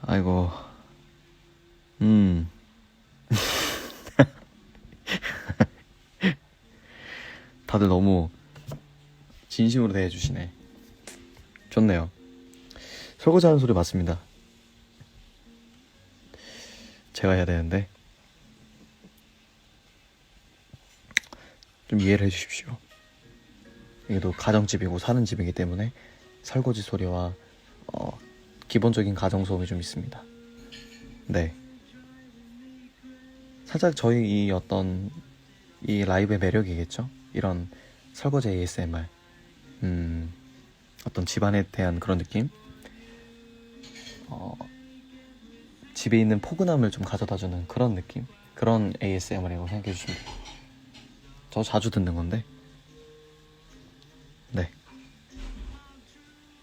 아이고. 다들 너무 진심으로 대해주시네. 좋네요. 설거지하는 소리 맞습니다. 제가 해야 되는데 좀 이해를 해주십시오. 이게 또 가정집이고 사는 집이기 때문에 설거지 소리와 기본적인 가정소음이 좀 있습니다. 네, 살짝 저희 이 라이브의 매력이겠죠? 이런 설거지 ASMR, 어떤 집안에 대한 그런 느낌, 집에 있는 포근함을 좀 가져다주는 그런 느낌, 그런 ASMR이라고 생각해 주시면 돼요. 저 자주 듣는 건데, 네,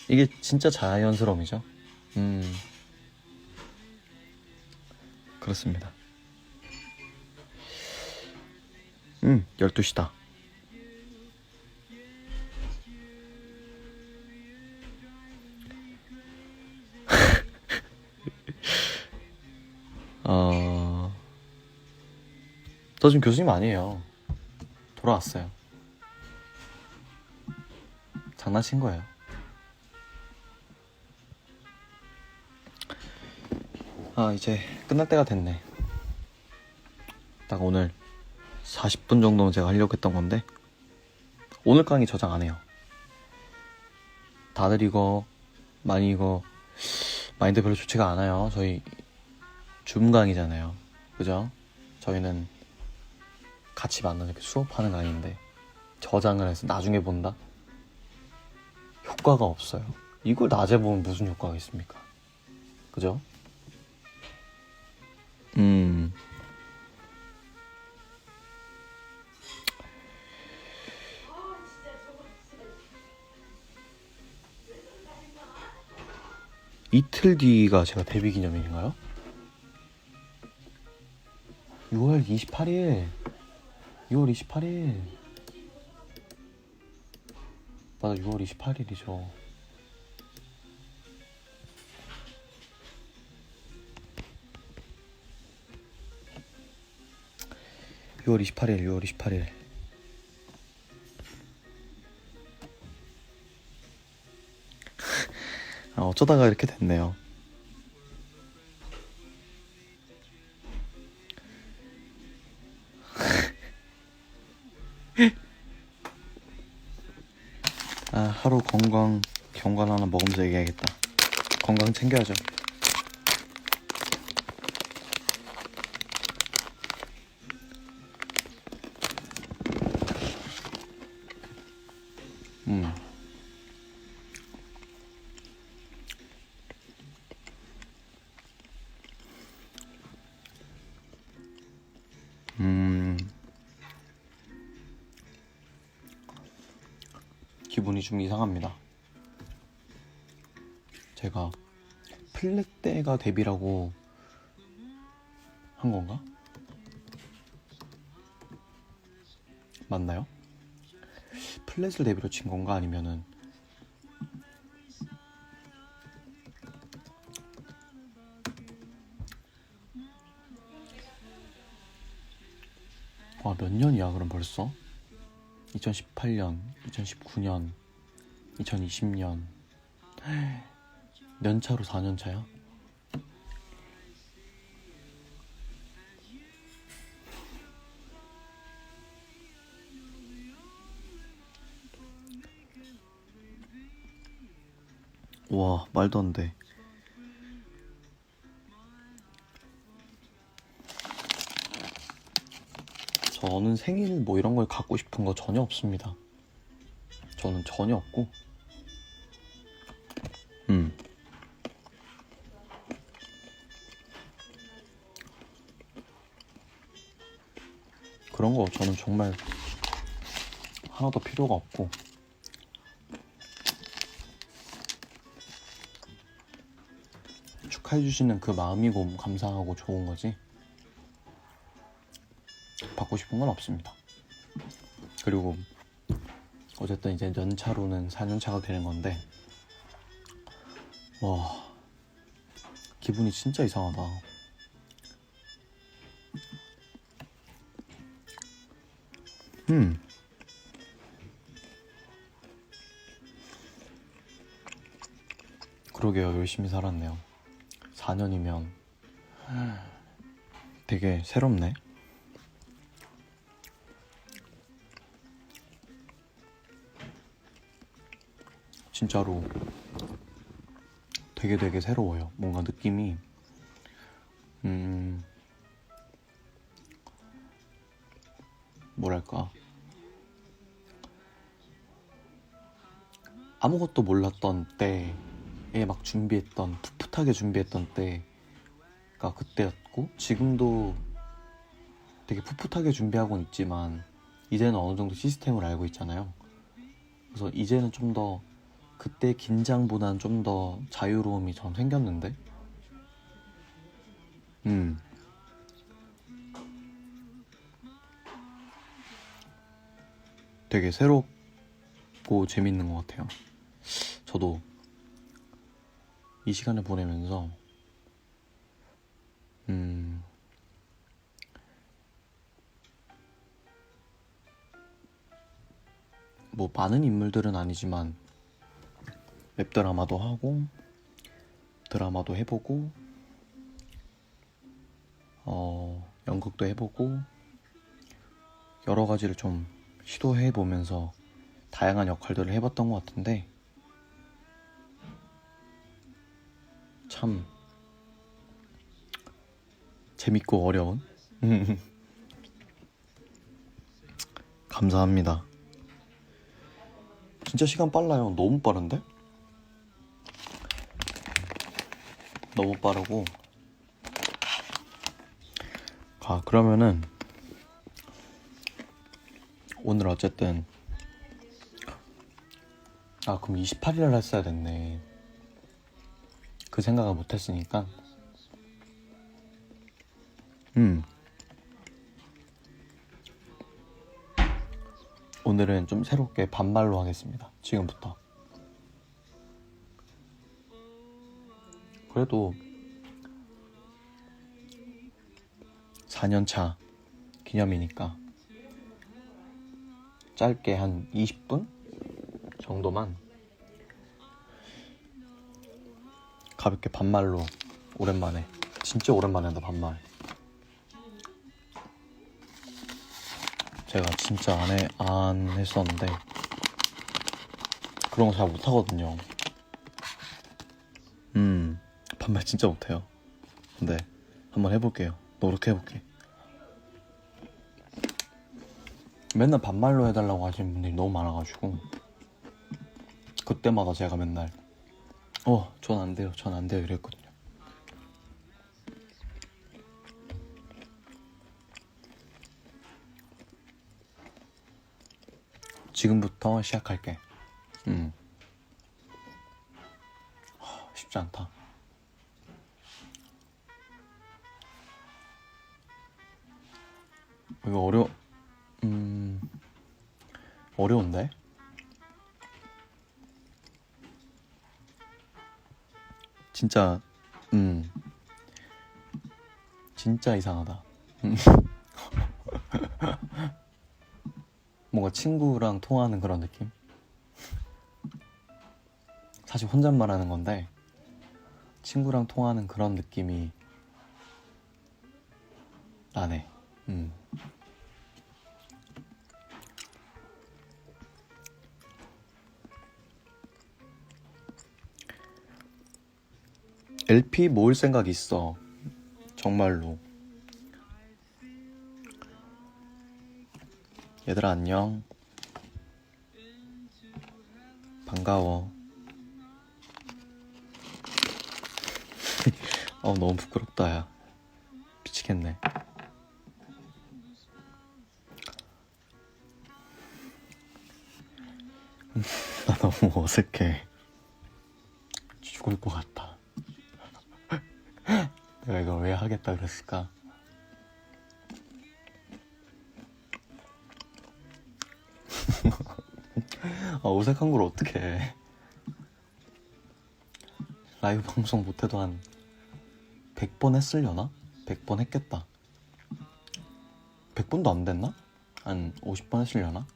이게 진짜 자연스러움이죠. 그렇습니다. 12시다. 저 지금 교수님 아니에요. 돌아왔어요. 장난친 거예요. 이제 끝날 때가 됐네. 딱 오늘 40분 정도는 제가 하려고 했던 건데 오늘 강의 저장 안 해요. 다들 이거 많이 마인드 별로 좋지가 않아요. 저희 줌 강의잖아요. 그죠? 저희는 같이 만나서 이렇게 수업하는 강의인데 저장을 해서 나중에 본다? 효과가 없어요. 이걸 낮에 보면 무슨 효과가 있습니까? 그죠? 이틀 뒤가 제가 데뷔 기념일인가요? 6월 28일. 6월 28일. 맞아, 6월 28일이죠. (6월 28일) 6월 28일. 어쩌다가 이렇게 됐네요. 하루 경관 하나 먹으면서 얘기해야겠다. 건강 챙겨야죠. 기분이 좀 이상합니다. 제가 플랫 때가 데뷔라고 한 건가? 맞나요? 플랫을 데뷔로 친 건가? 아니면은 몇 년이야 그럼 벌써? 2018년, 2019년, 2020년. 연차로 4년 차야? 와, 말도 안 돼. 저는 생일 뭐 이런 걸 갖고 싶은 거 전혀 없습니다. 저는 전혀 없고 그런 거 저는 정말 하나도 필요가 없고 축하해주시는 그 마음이고 감사하고 좋은 거지 받고 싶은 건 없습니다. 그리고 어쨌든 이제 연차로는 4년차가 되는 건데 와, 기분이 진짜 이상하다. 그러게요. 열심히 살았네요. 4년이면 되게 새롭네. 진짜로 되게 새로워요. 뭔가 느낌이 뭐랄까, 아무것도 몰랐던 때에 막 준비했던, 풋풋하게 준비했던 때가 그때였고, 지금도 되게 풋풋하게 준비하고는 있지만 이제는 어느 정도 시스템을 알고 있잖아요. 그래서 이제는 좀 더 그때 긴장보다는 좀 더 자유로움이 전 생겼는데 되게 새롭고 재밌는 것 같아요. 저도 이 시간을 보내면서 뭐 많은 인물들은 아니지만 웹드라마도 하고 드라마도 해보고 연극도 해보고 여러 가지를 좀 시도해보면서 다양한 역할들을 해봤던 것 같은데 참 참 재밌고 어려운 감사합니다. 진짜 시간 빨라요. 너무 빠른데? 너무 빠르고. 그러면은 오늘 어쨌든 그럼 28일날 했어야 됐네. 그 생각을 못했으니까. 오늘은 좀 새롭게 반말로 하겠습니다. 지금부터. 그래도 4년차 기념이니까 짧게 한 20분 정도만 가볍게 반말로 오랜만에, 진짜 오랜만에 한다 반말. 제가 진짜 안 했었는데 그런 거 잘 못하거든요. 반말 진짜 못해요. 근데 한번 해볼게요. 노력해볼게. 맨날 반말로 해달라고 하시는 분들이 너무 많아가지고 그때마다 제가 맨날 전 안 돼요, 전 안 돼요 이랬거든요. 지금부터 시작할게. 쉽지 않다. 이거 어려운데? 진짜 진짜 이상하다. 뭔가 친구랑 통화하는 그런 느낌? 사실 혼잣말하는 건데 친구랑 통화하는 그런 느낌이 나네. LP 모을 생각 있어. 정말로. 얘들아 안녕. 반가워. 너무 부끄럽다 야. 미치겠네. 나 너무 어색해. 죽을 것 같아. 내가 이걸 왜 하겠다 그랬을까? 어색한 걸 어떻게 해. 라이브 방송 못해도 한 100번 했으려나? 100번 했겠다. 100번도 안 됐나? 한 50번 했으려나?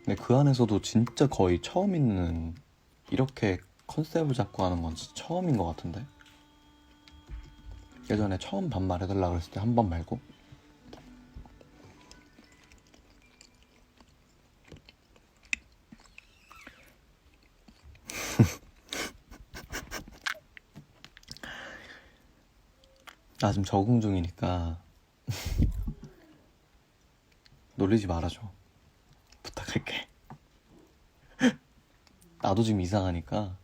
근데 그 안에서도 진짜 거의 처음 있는, 이렇게 컨셉을 잡고 하는 건 진짜 처음인 것 같은데? 예전에 처음 반말 해달라 그랬을 때 한 번 말고. 나 지금 적응 중이니까 놀리지 말아줘. 부탁할게. 나도 지금 이상하니까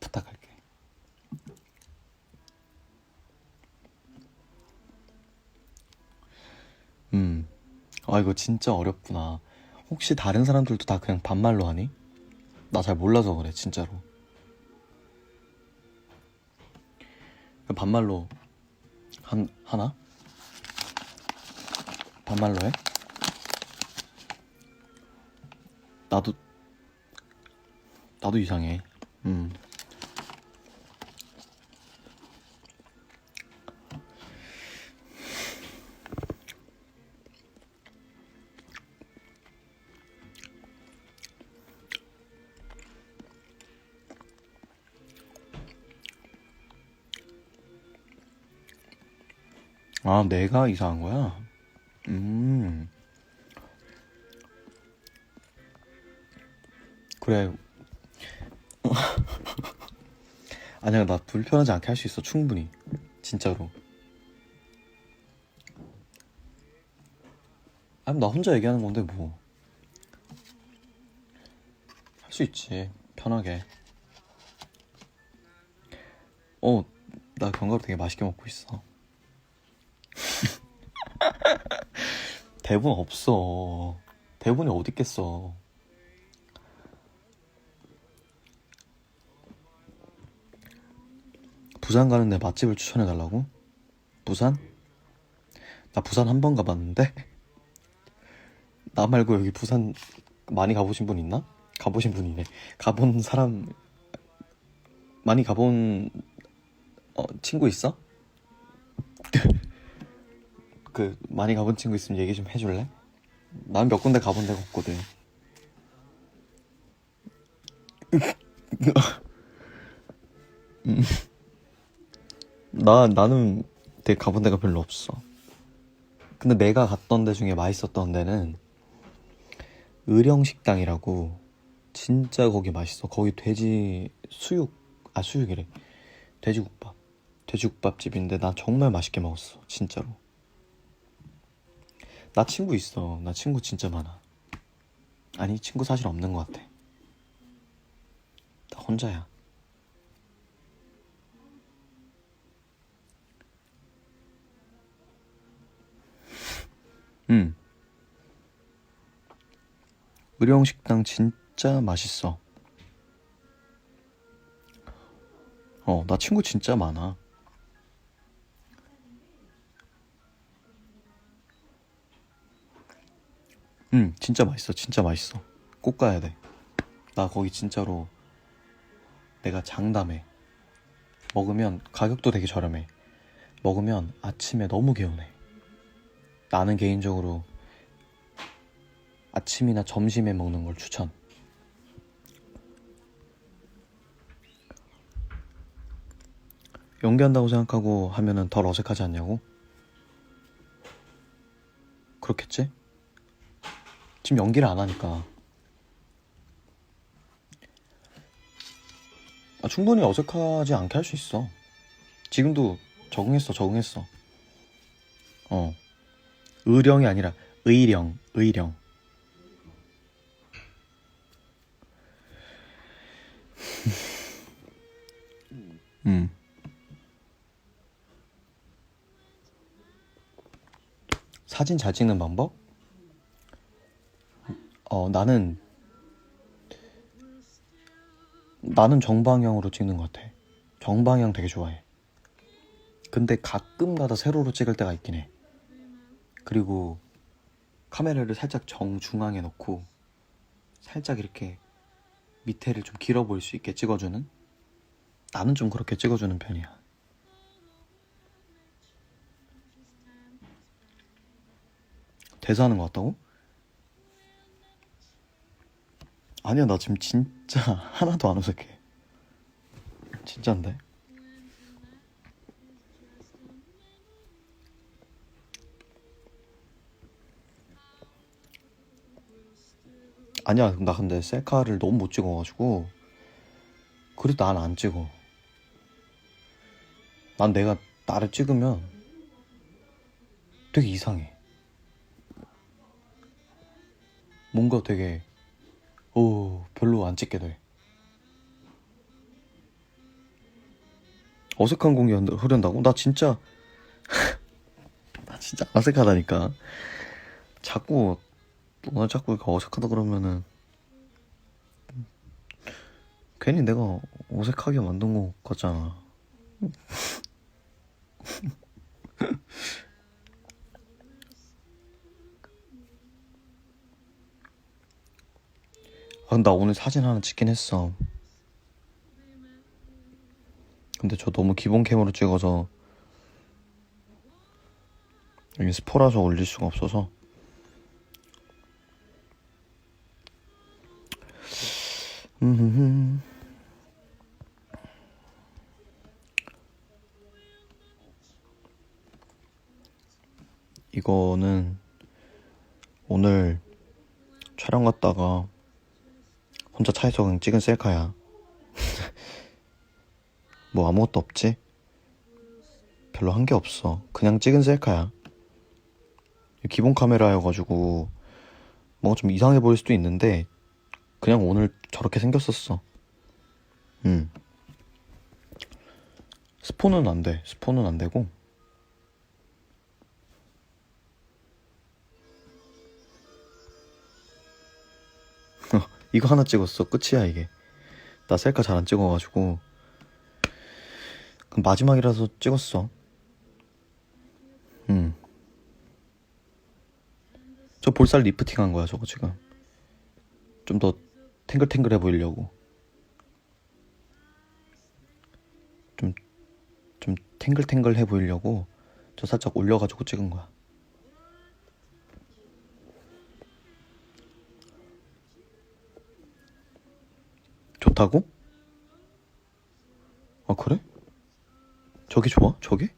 부탁할게. 이거 진짜 어렵구나. 혹시 다른 사람들도 다 그냥 반말로 하니? 나 잘 몰라서 그래 진짜로. 반말로 하나? 반말로 해? 나도 이상해. 내가 이상한 거야? 그래. 아니야, 나 불편하지 않게 할 수 있어, 충분히. 진짜로. 아니, 나 혼자 얘기하는 건데 뭐. 할 수 있지, 편하게. 나 견과류 되게 맛있게 먹고 있어. 대본 없어. 대본이 어디 있겠어. 부산 가는데 맛집을 추천해달라고? 부산? 나 부산 한 번 가봤는데? 나 말고 여기 부산 많이 가보신 분 있나? 가보신 분이네. 가본 사람 많이 가본 친구 있어? 그 많이 가본 친구 있으면 얘기 좀 해줄래? 난 몇 군데 가본 데가 없거든. 나는 되게 가본 데가 별로 없어. 근데 내가 갔던 데 중에 맛있었던 데는 의령식당이라고. 진짜 거기 맛있어. 거기 돼지 수육이래. 돼지국밥집인데 나 정말 맛있게 먹었어, 진짜로. 나 친구 있어. 나 친구 진짜 많아. 아니, 친구 사실 없는 것 같아. 나 혼자야. 응. 의령식당 진짜 맛있어. 나 친구 진짜 많아. 응, 진짜 맛있어. 진짜 맛있어. 꼭 가야 돼. 나 거기 진짜로 내가 장담해. 먹으면 가격도 되게 저렴해. 먹으면 아침에 너무 개운해. 나는 개인적으로 아침이나 점심에 먹는 걸 추천. 연기한다고 생각하고 하면은 덜 어색하지 않냐고? 그렇겠지? 지금 연기를 안 하니까. 충분히 어색하지 않게 할 수 있어. 지금도 적응했어. 의령이 아니라 의령. 사진 잘 찍는 방법? 나는 정방향으로 찍는 것 같아. 정방향 되게 좋아해. 근데 가끔 가다 세로로 찍을 때가 있긴 해. 그리고 카메라를 살짝 정중앙에 놓고 살짝 이렇게 밑에를 좀 길어 보일 수 있게 찍어주는? 나는 좀 그렇게 찍어주는 편이야. 대사하는 것 같다고? 아니야, 나 지금 진짜 하나도 안 어색해. 진짠데? 아니야, 나 근데 셀카를 너무 못 찍어가지고. 그래도 난 안 찍어. 난 내가 나를 찍으면 되게 이상해. 뭔가 되게 별로 안 찍게 돼. 어색한 공기 흐른다고? 나 진짜 어색하다니까. 자꾸 이렇게 어색하다 그러면은 괜히 내가 어색하게 만든 것 같잖아. 나 오늘 사진 하나 찍긴 했어. 근데 저 너무 기본 캠으로 찍어서 여기 스포라서 올릴 수가 없어서. 이거는 오늘 촬영 갔다가 혼자 차에서 그냥 찍은 셀카야. 뭐 아무것도 없지? 별로 한 게 없어. 그냥 찍은 셀카야. 기본 카메라여가지고 뭔가 좀 이상해 보일 수도 있는데 그냥 오늘 저렇게 생겼었어. 스폰은 안 돼. 스폰은 안 되고. 이거 하나 찍었어. 끝이야 이게. 나 셀카 잘 안 찍어가지고 그럼 마지막이라서 찍었어. 저 볼살 리프팅 한 거야 저거 지금. 좀 더 탱글탱글해 보이려고. 좀 탱글탱글해 보이려고 저 살짝 올려가지고 찍은 거야. 좋다고? 아 그래? 저게 좋아? 저게?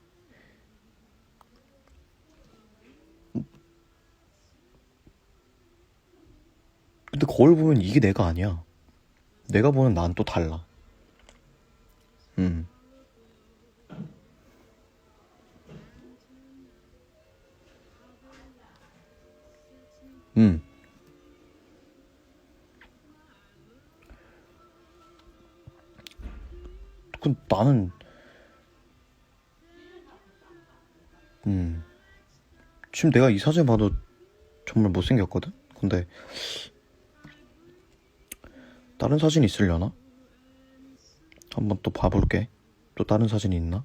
근데 거울 보면 이게 내가 아니야. 내가 보는 난 또 달라. 음. 음. 그 나는 지금 내가 이 사진 봐도 정말 못생겼거든? 근데 다른 사진이 있으려나? 한번 또 봐볼게. 또 다른 사진이 있나?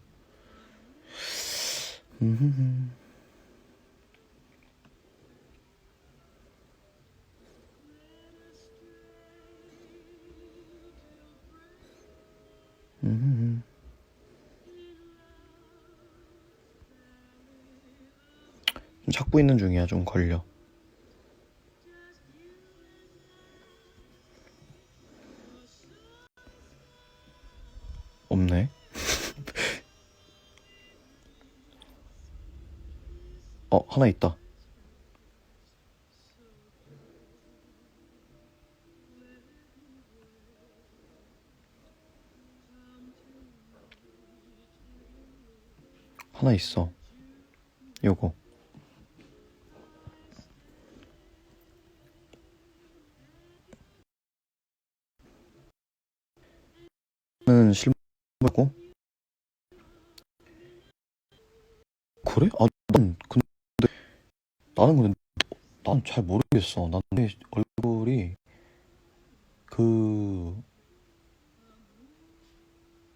좀 찾고 있는 중이야. 좀 걸려. 없네. 하나 있다. 하나 있어. 요거. 는 실물고. 그래? 나는 난 잘 모르겠어. 난 내 얼굴이 그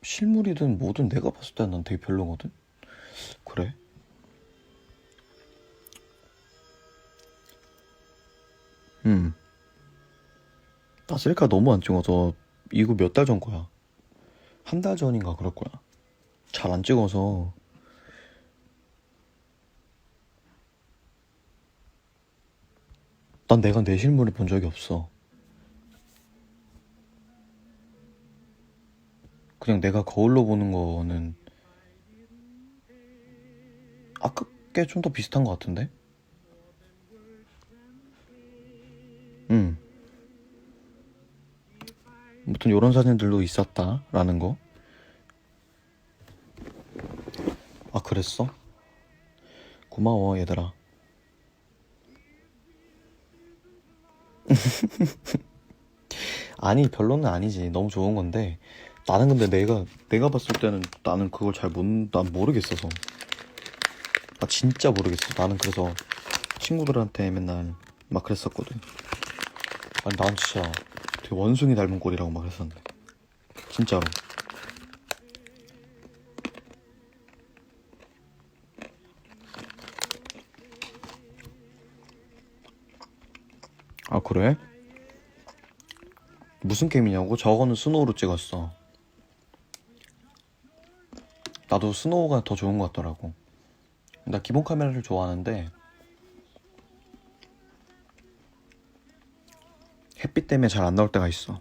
실물이든 뭐든 내가 봤을 때 난 되게 별로거든. 그래? 나 셀카 너무 안 찍어서 이거 몇 달 전 거야. 한 달 전인가 그럴 거야. 잘 안 찍어서. 난 내가 내 실물을 본 적이 없어. 그냥 내가 거울로 보는 거는 아까 게 좀 더 비슷한 것 같은데? 아무튼 이런 사진들도 있었다라는 거. 아 그랬어? 고마워 얘들아. 아니 별로는 아니지. 너무 좋은 건데 나는 근데 내가 봤을 때는 나는 그걸 난 모르겠어서. 나 진짜 모르겠어. 나는 그래서 친구들한테 맨날 막 그랬었거든. 아니 난 진짜 되게 원숭이 닮은 꼴이라고 막 했었는데 진짜로. 아 그래? 무슨 게임이냐고? 저거는 스노우로 찍었어. 나도 스노우가 더 좋은 것 같더라고. 나 기본 카메라를 좋아하는데 햇빛 때문에 잘 안 나올 때가 있어.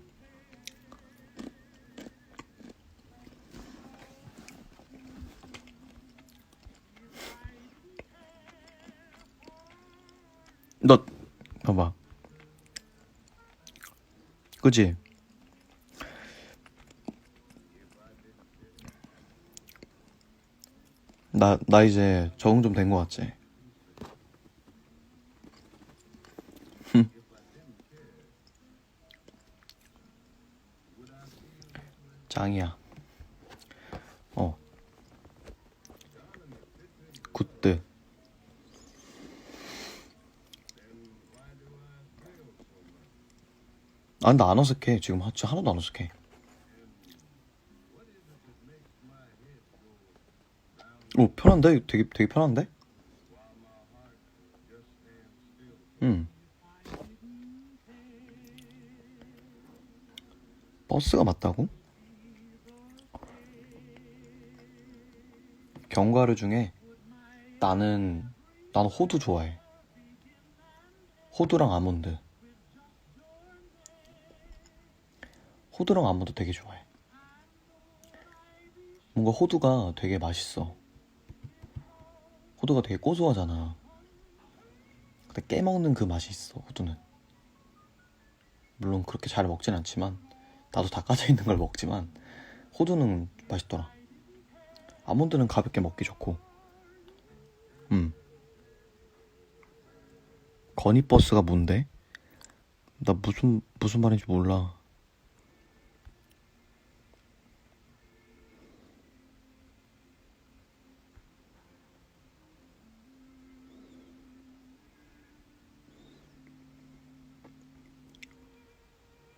너 봐봐. 그지? 나 이제 적응 좀 된 거 같지? 짱이야. 어, 굿드. 아, 근데 안 어색해. 지금 진짜 하나도 안 어색해. 오, 편한데? 되게 편한데? 응. 버스가 맞다고? 견과류 중에 나는, 나는 호두 좋아해. 호두랑 아몬드. 호두랑 아몬드 되게 좋아해. 뭔가 호두가 되게 맛있어. 호두가 되게 고소하잖아. 근데 깨먹는 그 맛이 있어, 호두는. 물론 그렇게 잘 먹진 않지만, 나도 다 까져 있는 걸 먹지만, 호두는 맛있더라. 아몬드는 가볍게 먹기 좋고. 건이버스가 뭔데? 나 무슨 말인지 몰라.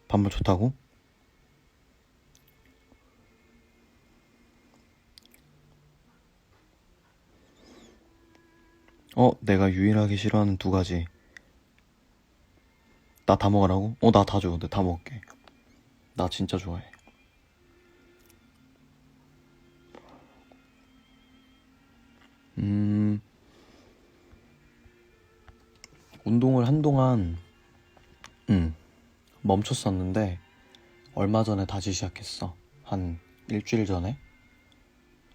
반말 좋다고? 내가 유일하게 싫어하는 두 가지. 나 다 먹으라고? 나 다 줘. 근데 다 먹을게. 나 진짜 좋아해. 음, 운동을 한동안, 멈췄었는데, 얼마 전에 다시 시작했어. 한 일주일 전에?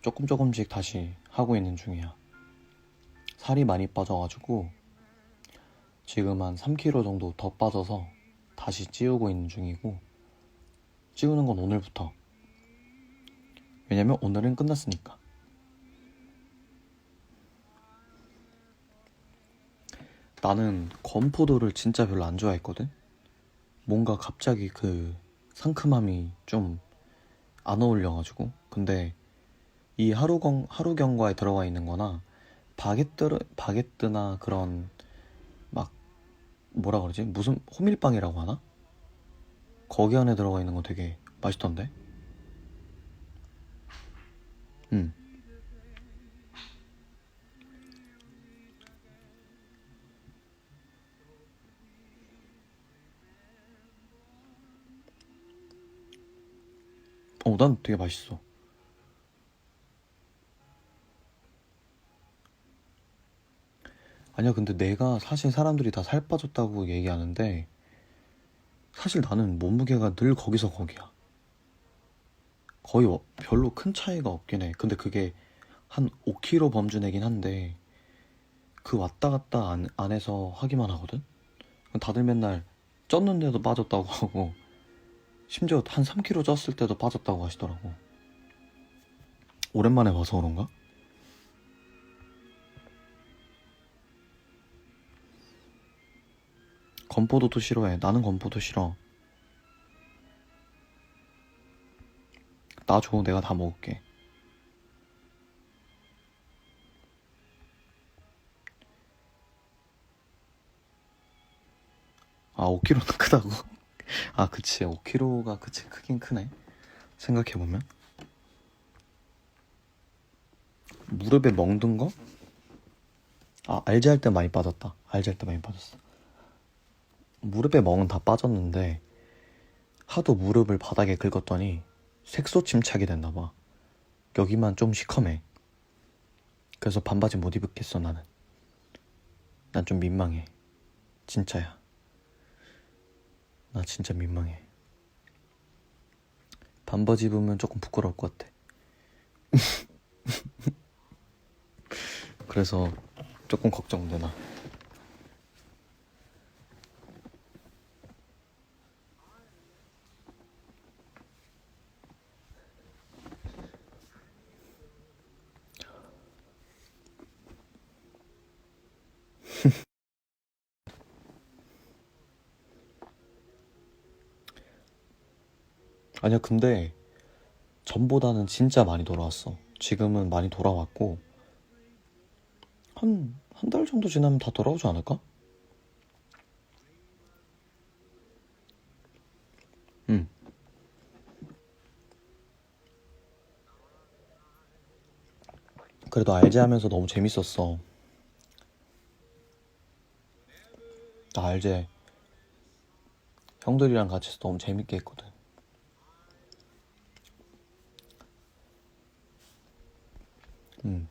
조금씩 다시 하고 있는 중이야. 살이 많이 빠져가지고, 지금 한 3kg 정도 더 빠져서 다시 찌우고 있는 중이고, 찌우는 건 오늘부터. 왜냐면 오늘은 끝났으니까. 나는 건포도를 진짜 별로 안 좋아했거든? 뭔가 갑자기 그 상큼함이 좀 안 어울려가지고. 근데 이 하루경과에 들어가 있는 거나 바게트나 그런 막 뭐라 그러지? 무슨 호밀빵이라고 하나? 거기 안에 들어가 있는 거 되게 맛있던데? 응. 난 되게 맛있어. 아니야, 근데 내가 사실 사람들이 다 살 빠졌다고 얘기하는데 사실 나는 몸무게가 늘 거기서 거기야. 거의 별로 큰 차이가 없긴 해. 근데 그게 한 5kg 범주내긴 한데 그 왔다 갔다 안에서 하기만 하거든? 다들 맨날 쪘는데도 빠졌다고 하고 심지어 한 3kg 쪘을 때도 빠졌다고 하시더라고. 오랜만에 봐서 그런가? 건포도도 싫어해. 나는 건포도 싫어. 나 줘. 내가 다 먹을게. 아, 5kg는 크다고? 아, 그치. 5kg가 그치. 크긴 크네. 생각해보면. 무릎에 멍든 거? 아, 알지 할 때 많이 빠졌다. 알지 할 때 많이 빠졌어. 무릎에 멍은 다 빠졌는데 하도 무릎을 바닥에 긁었더니 색소 침착이 됐나봐. 여기만 좀 시커매. 그래서 반바지 못 입겠어 나는. 난 좀 민망해. 진짜야. 나 진짜 민망해. 반바지 입으면 조금 부끄러울 것 같아. 그래서 조금 걱정되나. 아니야, 근데 전보다는 진짜 많이 돌아왔어. 지금은 많이 돌아왔고, 한 달 정도 지나면 다 돌아오지 않을까? 응. 그래도 알제 하면서 너무 재밌었어. 나 알제 형들이랑 같이 해서 너무 재밌게 했거든. 응.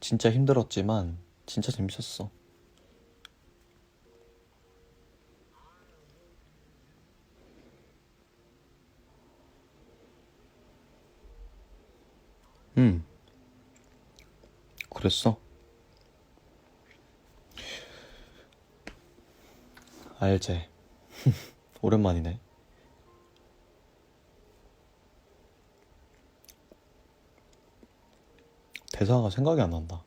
진짜 힘들었지만 진짜 재밌었어. 응. 그랬어? 알제. 오랜만이네. 대사가 생각이 안 난다.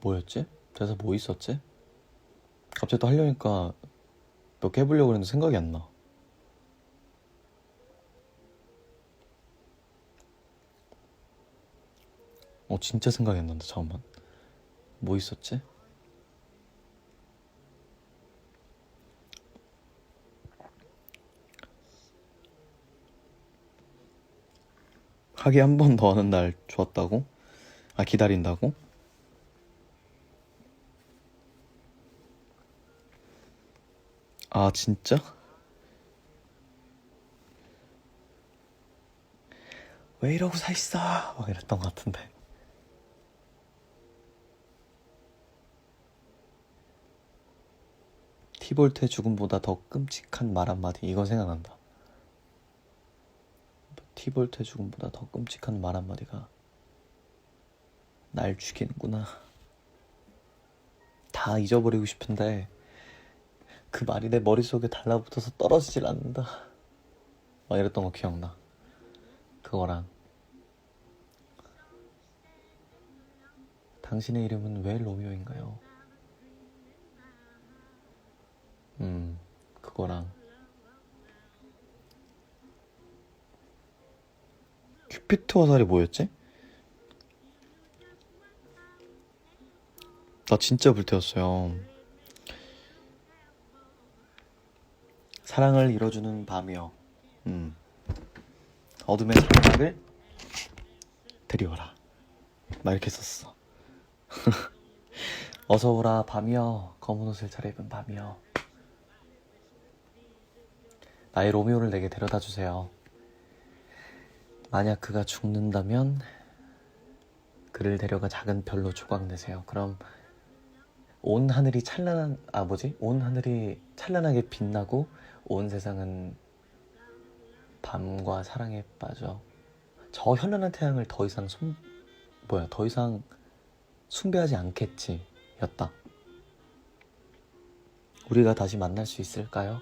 뭐였지? 대사 뭐 있었지? 갑자기 또 하려니까 몇 개 해보려고 했는데 생각이 안 나. 진짜 생각이 안 난다. 잠깐만. 뭐 있었지? 하기 한 번 더 하는 날 좋았다고? 아, 기다린다고? 아, 진짜? 왜 이러고 사 있어? 막 이랬던 것 같은데. 티볼트의 죽음보다 더 끔찍한 말 한마디. 이건 생각난다. 티볼트의 죽음보다 더 끔찍한 말 한마디가 날 죽이는구나. 다 잊어버리고 싶은데 그 말이 내 머릿속에 달라붙어서 떨어지질 않는다. 막 이랬던 거 기억나. 그거랑 당신의 이름은 왜 로미오인가요? 그거랑 큐피트 화살이 뭐였지? 나 진짜 불태웠어요. 사랑을 이뤄주는 밤이여. 어둠의 장막을 데려와라. 막 이렇게 썼어. 어서 오라 밤이여. 검은 옷을 차려입은 밤이여. 나의 로미오를 내게 데려다 주세요. 만약 그가 죽는다면 그를 데려가 작은 별로 조각내세요. 그럼 온 하늘이 온 하늘이 찬란하게 빛나고 온 세상은 밤과 사랑에 빠져 저 현란한 태양을 더 이상 숭배하지 않겠지 였다. 우리가 다시 만날 수 있을까요?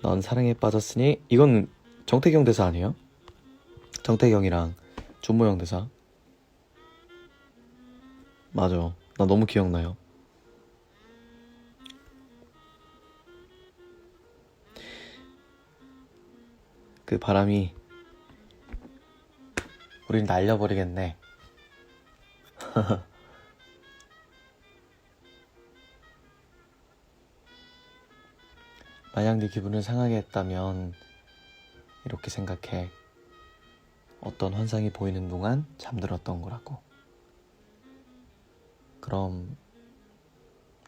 넌 사랑에 빠졌으니. 이건 정태경 대사 아니에요? 정태경이랑 준모형 대사. 맞아. 나 너무 기억나요. 그 바람이 우린 날려버리겠네. 만약 네 기분을 상하게 했다면 이렇게 생각해. 어떤 환상이 보이는 동안 잠들었던 거라고. 그럼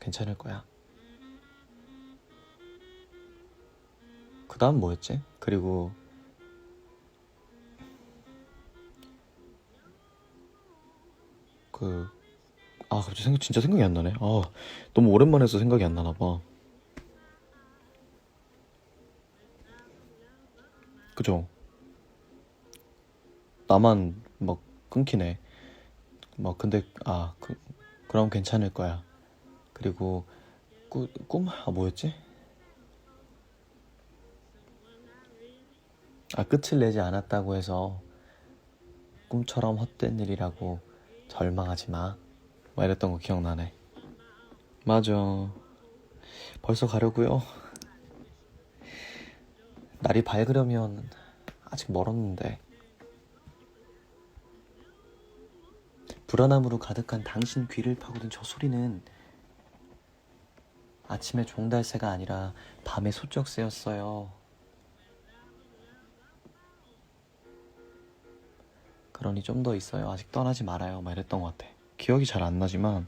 괜찮을 거야. 그 다음 뭐였지? 그리고 갑자기 진짜 생각이 안 나네. 너무 오랜만에 해서 생각이 안 나나 봐. 그죠? 나만 막 끊기네. 막 근데 그럼 괜찮을 거야. 그리고 뭐였지? 끝을 내지 않았다고 해서 꿈처럼 헛된 일이라고 절망하지 마. 막 이랬던 거 기억나네. 맞아. 벌써 가려고요? 날이 밝으려면 아직 멀었는데. 불안함으로 가득한 당신 귀를 파고든 저 소리는 아침의 종달새가 아니라 밤의 소쩍새였어요. 그러니 좀 더 있어요. 아직 떠나지 말아요. 막 이랬던 것 같아. 기억이 잘 안 나지만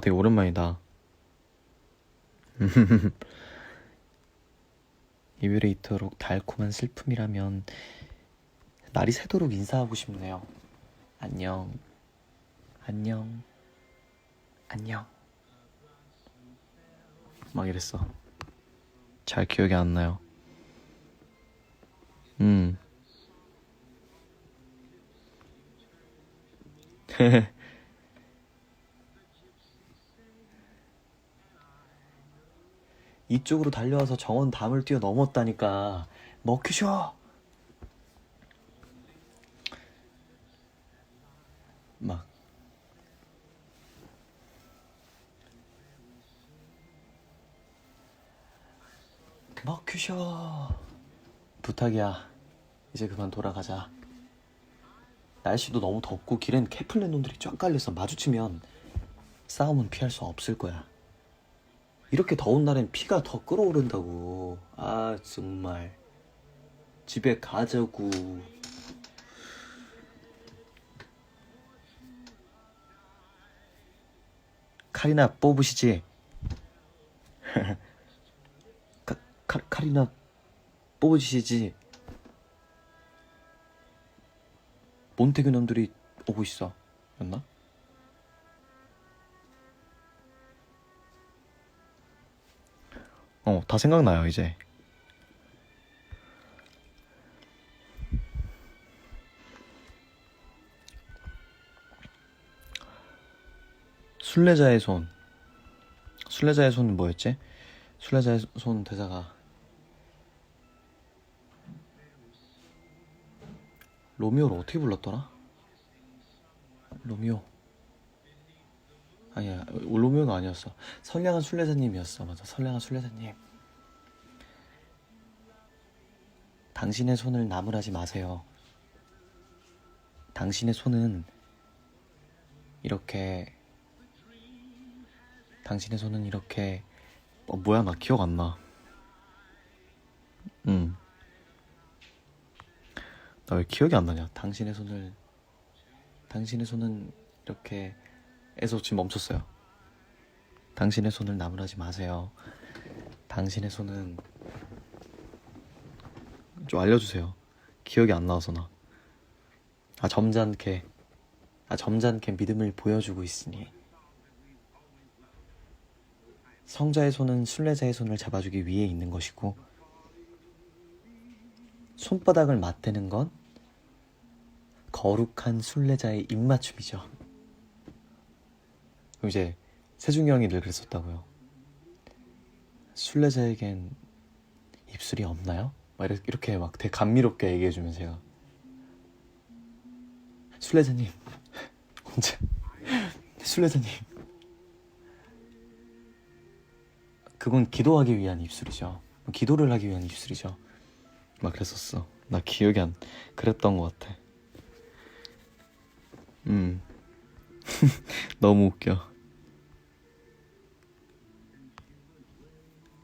되게 오랜만이다. 이별이 이토록 달콤한 슬픔이라면 날이 새도록 인사하고 싶네요. 안녕. 안녕. 안녕. 막 이랬어. 잘 기억이 안 나요. 이쪽으로 달려와서 정원 담을 뛰어넘었다니까. 먹히셔. 막 먹히셔. 부탁이야. 이제 그만 돌아가자. 날씨도 너무 덥고 길엔 캐플린 놈들이 쫙 깔려서 마주치면 싸움은 피할 수 없을 거야. 이렇게 더운 날엔 피가 더 끓어오른다고. 아 정말. 집에 가자고. 카리나 뽑으시지? 카리나 뽑으시지? 몬테규 놈들이 오고 있어. 였나? 다 생각나요 이제. 순례자의 손. 순례자의 손은 뭐였지? 순례자의 손 대사가 로미오를 어떻게 불렀더라? 로미오. 아니야, 로미오가 아니었어. 선량한 순례자님이었어. 맞아, 선량한 순례자님. 당신의 손을 나무라지 마세요. 당신의 손은 이렇게 뭐야, 나 기억 안 나. 나 왜 기억이 안 나냐? 당신의 손은 이렇게 에서 지금 멈췄어요. 당신의 손을 나무라지 마세요. 당신의 손은 좀 알려주세요. 기억이 안 나와서 나. 점잖게 믿음을 보여주고 있으니. 성자의 손은 순례자의 손을 잡아주기 위해 있는 것이고, 손바닥을 맞대는 건 거룩한 순례자의 입맞춤이죠. 그럼 이제 세중이 형이 늘 그랬었다고요. 순례자에겐 입술이 없나요? 막 이렇게 막 되게 감미롭게 얘기해주면 제가 순례자님 혼자 순례자님 그건 기도하기 위한 입술이죠. 기도를 하기 위한 입술이죠. 막 그랬었어. 나 기억이 안 그랬던 것 같아. 너무 웃겨.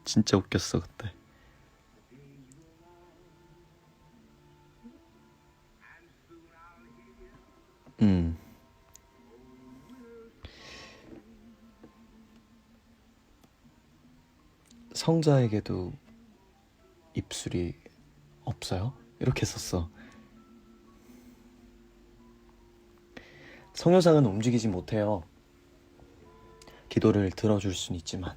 진짜 웃겼어 그때. 성자에게도 입술이 없어요? 이렇게 썼어. 성효상은 움직이지 못해요. 기도를 들어줄 순 있지만.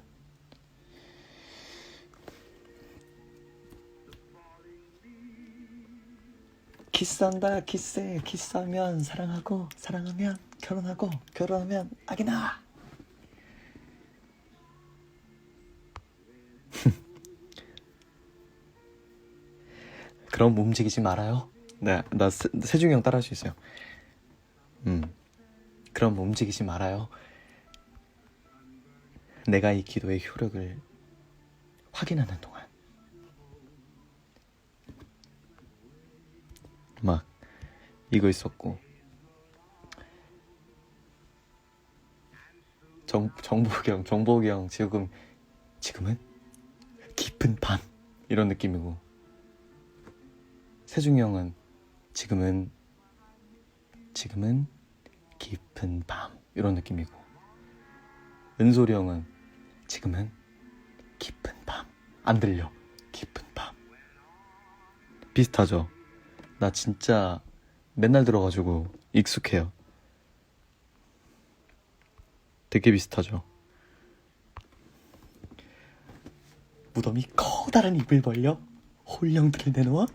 키스한다 키스해. 키스하면 사랑하고, 사랑하면 결혼하고, 결혼하면 아기 낳아. 그럼 움직이지 말아요. 나 세중이 형 따라 할 수 있어요. 그럼 움직이지 말아요. 내가 이 기도의 효력을 확인하는 동안 막 이거 있었고 정복이 형 지금은 깊은 밤 이런 느낌이고, 세중이 형은 지금은 깊은 밤 이런 느낌이고, 은솔이 형은 지금은 깊은 밤 안 들려. 깊은 밤 비슷하죠? 나 진짜 맨날 들어가지고 익숙해요. 되게 비슷하죠? 무덤이 커다란 입을 벌려 홀령들을 내놓아?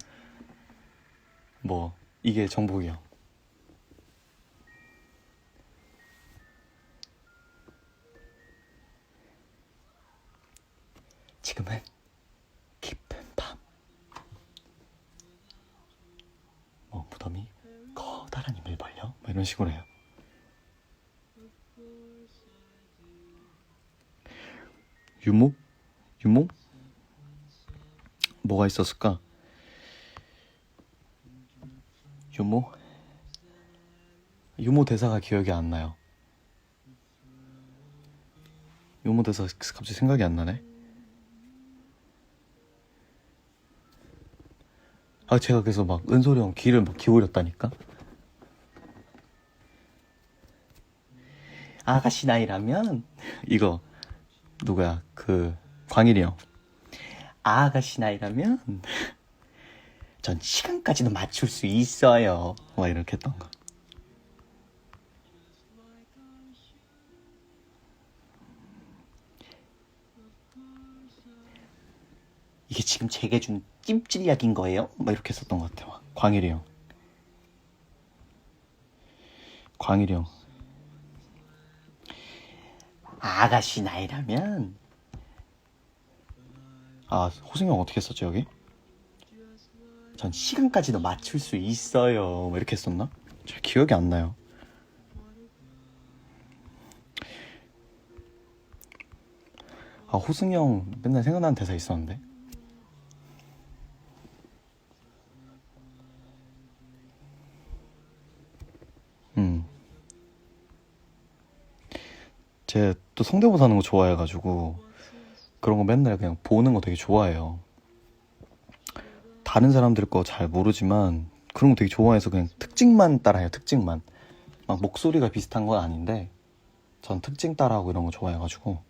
뭐 이게 정복이 형. 지금은 깊은 밤. 뭐 무덤이 커다란 입을 벌려? 뭐 이런 식으로 해요. 유모? 뭐가 있었을까? 유모 대사가 기억이 안 나요. 유모 대사 갑자기 생각이 안 나네. 제가 그래서 막 은솔이 형 귀를 막 기울였다니까. 아가씨 나이라면 이거 누구야? 광일이 형. 아가씨 나이라면 전 시간까지도 맞출 수 있어요. 막 이렇게 했던 거. 이게 지금 제게 준 찜질약인 거예요? 막 이렇게 했었던 것 같아. 광일이 형. 아가씨 나이라면. 호승이 형 어떻게 했었지 여기? 전 시간까지도 맞출 수 있어요. 뭐 이렇게 했었나? 잘 기억이 안 나요. 호승이 형 맨날 생각나는 대사 있었는데. 제 또 성대모사 하는 거 좋아해가지고 그런 거 맨날 그냥 보는 거 되게 좋아해요. 다른 사람들 거 잘 모르지만 그런 거 되게 좋아해서 그냥 특징만 따라해요. 특징만. 막 목소리가 비슷한 건 아닌데 전 특징 따라하고 이런 거 좋아해가지고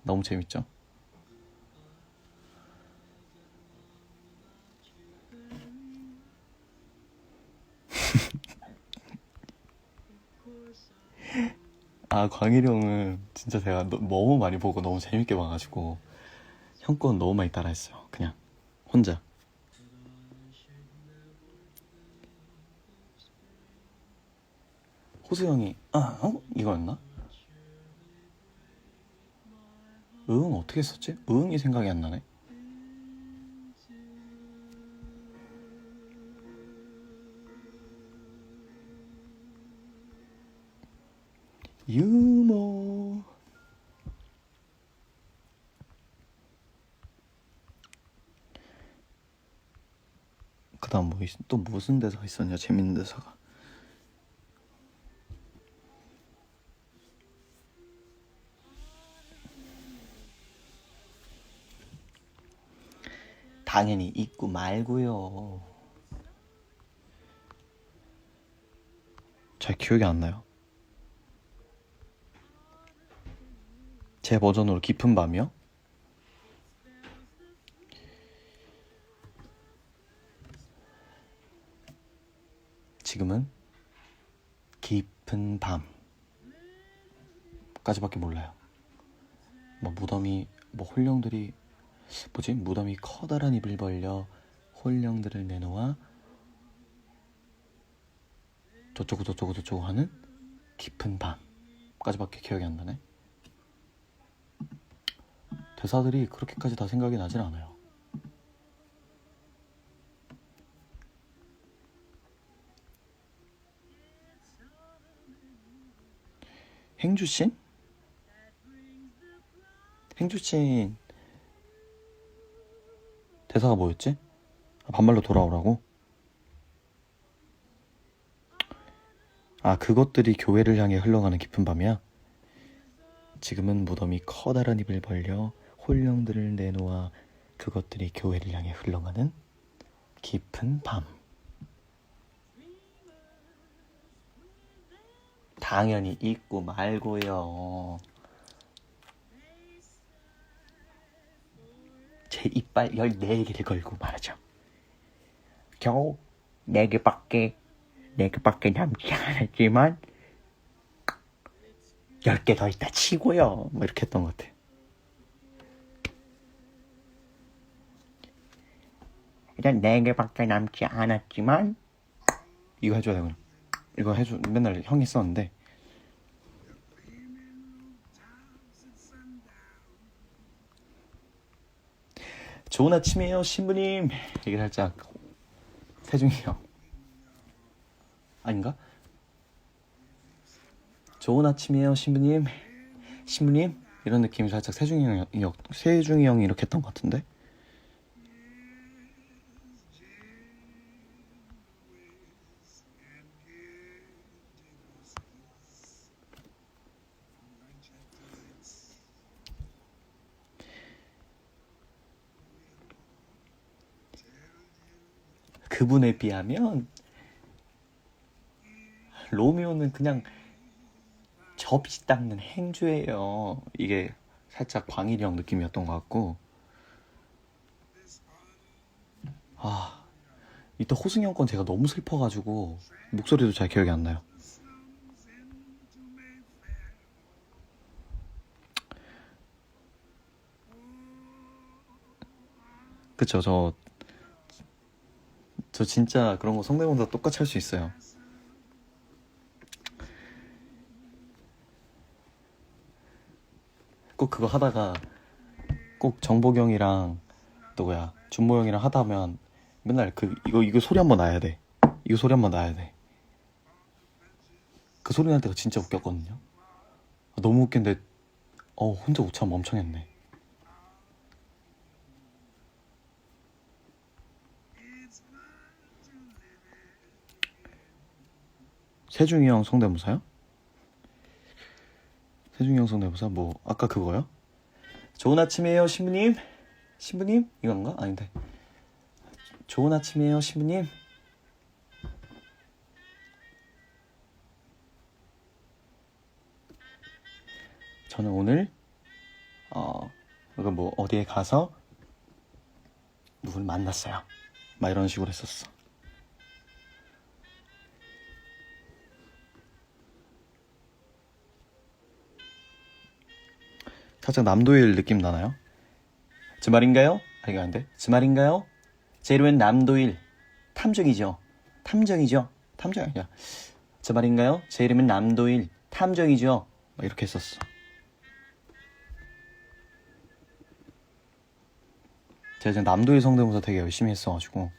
너무 재밌죠? 광일이 형은 진짜 제가 너무 많이 보고 너무 재밌게 봐가지고 형 건 너무 많이 따라했어요. 그냥 혼자. 호수 형이 이거였나? 어떻게 했었지? 이 생각이 안 나네. 유모. 그 다음 또 무슨 대사가 있었냐? 재밌는 대사가. 당연히 있고 말고요. 잘 기억이 안 나요. 제 버전으로 깊은 밤이요? 지금은 깊은 밤까지밖에 몰라요. 무덤이 홀령들이 무덤이 커다란 입을 벌려 홀령들을 내놓아 저쩌고 하는 깊은 밤까지밖에 기억이 안 나네. 대사들이 그렇게까지 다 생각이 나진 않아요. 행주씬? 행주씬 대사가 뭐였지? 반말로 돌아오라고? 아, 그것들이 교회를 향해 흘러가는 깊은 밤이야? 지금은 무덤이 커다란 입을 벌려 홀령들을 내놓아 그것들이 교회를 향해 흘러가는 깊은 밤. 당연히 있고 말고요. 제 이빨 14개를 걸고 말하죠. 겨우 4개밖에 남지 않았지만 10개 더 있다 치고요. 뭐 이렇게 했던 것 같아. 일단 4개밖에 남지 않았지만 이거 해줘야 되구나. 이거 해줘 맨날 형이 썼는데 좋은 아침이에요 신부님. 이게 살짝 세중이 형 아닌가? 좋은 아침이에요 신부님 이런 느낌이 살짝 세중이 형이 이렇게 했던 것 같은데. 그분에 비하면 로미오는 그냥 접시 닦는 행주예요. 이게 살짝 광일이 형 느낌이었던 것 같고. 아, 이때 호승이 형 건 제가 너무 슬퍼가지고 목소리도 잘 기억이 안 나요. 그쵸, 저 진짜 그런 거 성대모사 똑같이 할 수 있어요. 꼭 그거 하다가 꼭 정복이 형이랑 누구야 준모 형이랑 하다 하면 맨날 이거 소리 한번 나야 돼. 이거 소리 한번 나야 돼. 그 소리 날 때가 진짜 웃겼거든요. 너무 웃긴데 혼자 우참 엄청 했네. 세중이 형 성대모사요? 세중이 형 성대모사 뭐 아까 그거요? 좋은 아침이에요 신부님 이건가? 아닌데 좋은 아침이에요 신부님. 저는 오늘 뭐 어디에 가서 누굴 만났어요 막 이런 식으로 했었어. 살짝 남도일 느낌 나나요? 주말인가요? 아니 안돼. 주말인가요? 제 이름은 남도일. 탐정이죠. 탐정이 아니야. 주말인가요? 제 이름은 남도일. 탐정이죠. 막 이렇게 했었어. 제가 지금 남도일 성대모사 되게 열심히 했어가지고.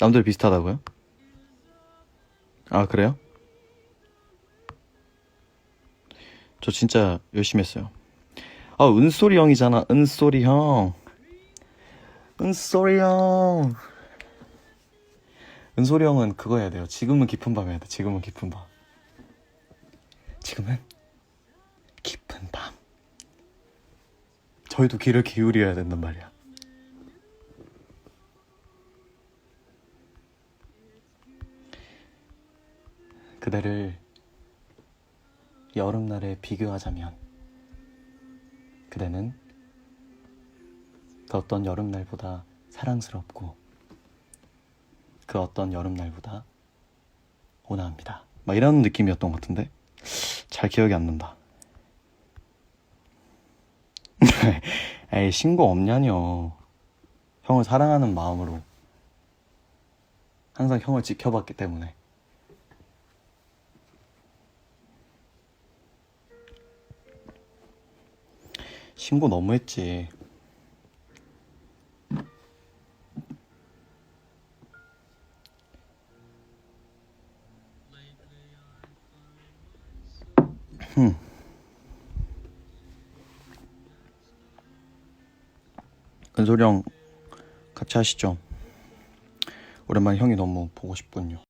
남들 비슷하다고요? 아 그래요? 저 진짜 열심히 했어요. 은솔이 형이잖아. 은솔이 형. 은솔이 형은 그거 해야 돼요. 지금은 깊은 밤 해야 돼. 지금은 깊은 밤. 저희도 귀를 기울여야 된단 말이야. 그대를 여름날에 비교하자면 그대는 그 어떤 여름날보다 사랑스럽고 그 어떤 여름날보다 온화합니다. 막 이런 느낌이었던 것 같은데 잘 기억이 안 난다. 에이 신고 없냐뇨. 형을 사랑하는 마음으로 항상 형을 지켜봤기 때문에. 신고 너무했지. 은솔이 형 같이 하시죠. 오랜만에 형이 너무 보고 싶군요.